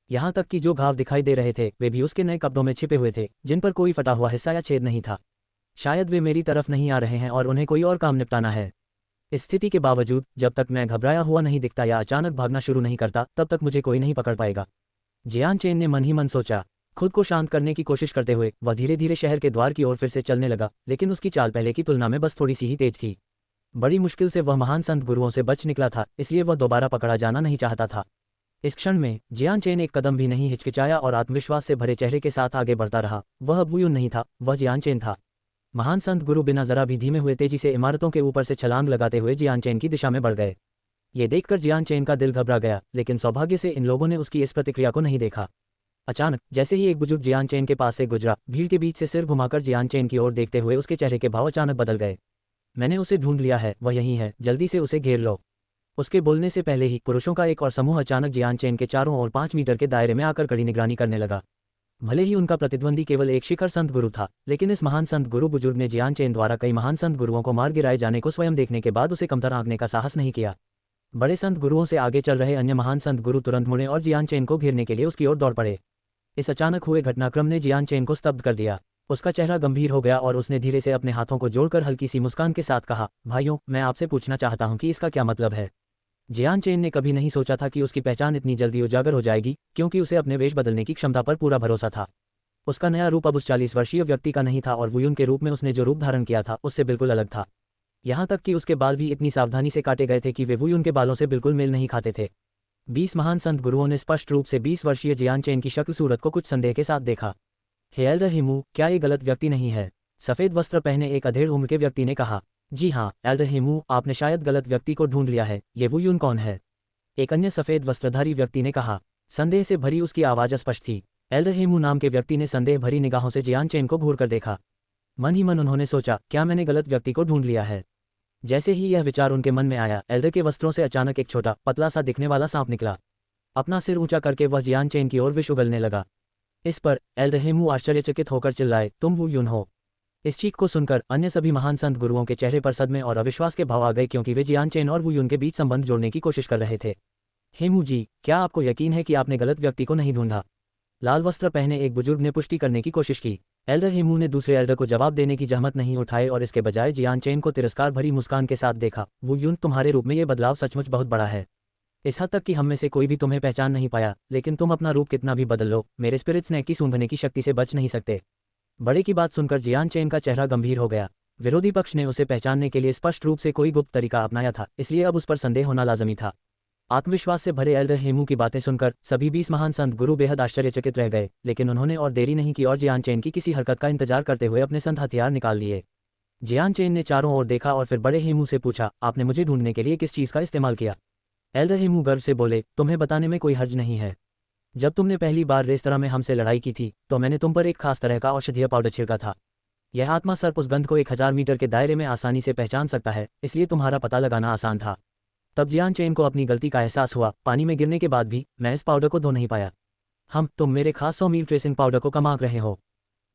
यहाँ तक कि जो घाव दिखाई दे रहे थे वे भी उसके नए कपड़ों में छिपे हुए थे, जिन पर कोई फटा हुआ हिस्सा या छेद नहीं था। शायद वे मेरी तरफ नहीं आ रहे हैं और उन्हें कोई और काम निपटाना है। इस स्थिति के बावजूद जब तक मैं घबराया हुआ नहीं दिखता या अचानक भागना शुरू नहीं करता तब तक मुझे कोई नहीं पकड़ पाएगा। जियान चेन ने मन ही मन सोचा। खुद को शांत करने की कोशिश करते हुए वह धीरे धीरे शहर के द्वार की ओर फिर से चलने लगा, लेकिन उसकी चाल पहले की तुलना में बस थोड़ी सी ही तेज थी। बड़ी मुश्किल से वह महान संत गुरुओं से बच निकला था, इसलिए वह दोबारा पकड़ा जाना नहीं चाहता था। इस क्षण में जियान चेन एक कदम भी नहीं हिचकिचाया और आत्मविश्वास से भरे चेहरे के साथ आगे बढ़ता रहा। वह अब वुयुन नहीं था, वह जियान चेन था। महान संत गुरु बिना जरा भी धीमे हुए तेजी से इमारतों के ऊपर से छलांग लगाते हुए जियान चेन की दिशा में बढ़ गए। ये देखकर जियान चेन का दिल घबरा गया, लेकिन सौभाग्य से इन लोगों ने उसकी इस प्रतिक्रिया को नहीं देखा। अचानक जैसे ही एक बुजुर्ग जियान चेन के पास से गुजरा, भीड़ के बीच से सिर घुमाकर जियान चेन की ओर देखते हुए उसके चेहरे के भाव अचानक बदल गए। मैंने उसे ढूंढ लिया है, वह यहीं है, जल्दी से उसे घेर लो। उसके बोलने से पहले ही पुरुषों का एक और समूह अचानक जियान चेन के चारों ओर 5 मीटर के दायरे में आकर कड़ी निगरानी करने लगा। भले ही उनका प्रतिद्वंदी केवल एक शिखर संत गुरु था, लेकिन इस महान संत गुरु बुजुर्ग ने जियान चेन द्वारा कई महान संत गुरुओं को मार गिराए जाने को स्वयं देखने के बाद उसे कमतर आंकने का साहस नहीं किया। बड़े संत गुरुओं से आगे चल रहे अन्य महान संत गुरु तुरंत मुड़े और जियान चेन को घेरने के लिए उसकी ओर दौड़ पड़े। इस अचानक हुए घटनाक्रम ने जियान चेन को स्तब्ध कर दिया। उसका चेहरा गंभीर हो गया और उसने धीरे से अपने हाथों को जोड़कर हल्की सी मुस्कान के साथ कहा, भाइयों, मैं आपसे पूछना चाहता हूं कि इसका क्या मतलब है। जियान चेन ने कभी नहीं सोचा था कि उसकी पहचान इतनी जल्दी उजागर हो जाएगी, क्योंकि उसे अपने वेश बदलने की क्षमता पर पूरा भरोसा था। उसका नया रूप अब उस 40 वर्षीय व्यक्ति का नहीं था और वुयुन के रूप में उसने जो रूप धारण किया था उससे बिल्कुल अलग था। यहाँ तक कि उसके बाल भी इतनी सावधानी से काटे गए थे कि वे वुयुन के बालों से बिल्कुल मेल नहीं खाते थे। 20 महान संत गुरुओं ने स्पष्ट रूप से 20 वर्षीय जियान चेन की शक्ल सूरत को कुछ संदेह के साथ देखा। हे एल्डर हिमू, क्या ये गलत व्यक्ति नहीं है? सफ़ेद वस्त्र पहने एक अधेड़ उम्र के व्यक्ति ने कहा। जी हाँ एल्डर हिमू, आपने शायद गलत व्यक्ति को ढूंढ लिया है। ये वुयुन कौन है? एक अन्य सफ़ेद वस्त्रधारी व्यक्ति ने कहा। संदेह से भरी उसकी आवाज़ स्पष्ट थी। एल्डर हिमू नाम के व्यक्ति ने संदेह भरी निगाहों से जियान चेन को घूर कर देखा। मन ही मन उन्होंने सोचा, क्या मैंने गलत व्यक्ति को ढूंढ लिया है? जैसे ही यह विचार उनके मन में आया, एल्डर के वस्त्रों से अचानक एक छोटा पतला सा दिखने वाला सांप निकला। अपना सिर ऊंचा करके वह जियान चेन की ओर विष उगलने लगा। इस पर एल्डर हिमू आश्चर्यचकित होकर चिल्लाए, तुम वुयुन हो? इस चीख को सुनकर अन्य सभी महान संत गुरुओं के चेहरे पर सदमे और अविश्वास के भाव आ गए, क्योंकि वे जियान चेन और वुयुन के बीच संबंध जोड़ने की कोशिश कर रहे थे। हेमू जी, क्या आपको यकीन है कि आपने गलत व्यक्ति को नहीं ढूंढा? लाल वस्त्र पहने एक बुजुर्ग ने पुष्टि करने की कोशिश की। एल्डर हिमू ने दूसरे एल्डर को जवाब देने की जहमत नहीं उठाई और इसके बजाय जियान चेन को तिरस्कार भरी मुस्कान के साथ देखा। वुयुन, तुम्हारे रूप में ये बदलाव सचमुच बहुत बड़ा है। इस हद तक कि हम में से कोई भी तुम्हें पहचान नहीं पाया, लेकिन तुम अपना रूप कितना भी बदल लो, मेरे स्पिरिट स्नेक की सूंघने की शक्ति से बच नहीं सकते। बड़े की बात सुनकर जियान चेन का चेहरा गंभीर हो गया। विरोधी पक्ष ने उसे पहचानने के लिए स्पष्ट रूप से कोई गुप्त तरीका अपनाया था, इसलिए अब उस पर संदेह होना लाजमी था। आत्मविश्वास से भरे एल्डर हेमू की बातें सुनकर सभी 20 महान संत गुरु बेहद आश्चर्यचकित रह गए, लेकिन उन्होंने और देरी नहीं की और जियान चेन की किसी हरकत का इंतजार करते हुए अपने संत हथियार निकाल लिए। जियान चेन ने चारों ओर देखा और फिर बड़े हेमू से पूछा, आपने मुझे ढूंढने के लिए किस चीज़ का इस्तेमाल किया? एल्डर हेमू गर्व से बोले, तुम्हें बताने में कोई हर्ज नहीं है। जब तुमने पहली बार रेस्तरां में हमसे लड़ाई की थी तो मैंने तुम पर एक खास तरह का औषधीय पाउडर छिड़का था। यह आत्मा सर्प उस गंध को 1000 मीटर के दायरे में आसानी से पहचान सकता है, इसलिए तुम्हारा पता लगाना आसान था। तब जियान चेन को अपनी गलती का एहसास हुआ। पानी में गिरने के बाद भी मैं इस पाउडर को धो नहीं पाया। तुम मेरे खास 100 मील ट्रेसिंग पाउडर को कम आंक रहे हो।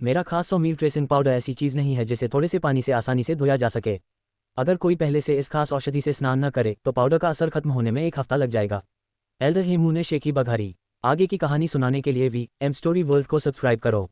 मेरा खास 100 मील ट्रेसिंग पाउडर ऐसी चीज़ नहीं है जिसे थोड़े से पानी से आसानी से धोया जा सके। अगर कोई पहले से इस खास औषधि से स्नान न करे तो पाउडर का असर खत्म होने में 1 हफ्ता लग जाएगा। एल्डर हेमू ने शेखी बघारी। आगे की कहानी सुनाने के लिए VM स्टोरी वर्ल्ड को सब्सक्राइब करो।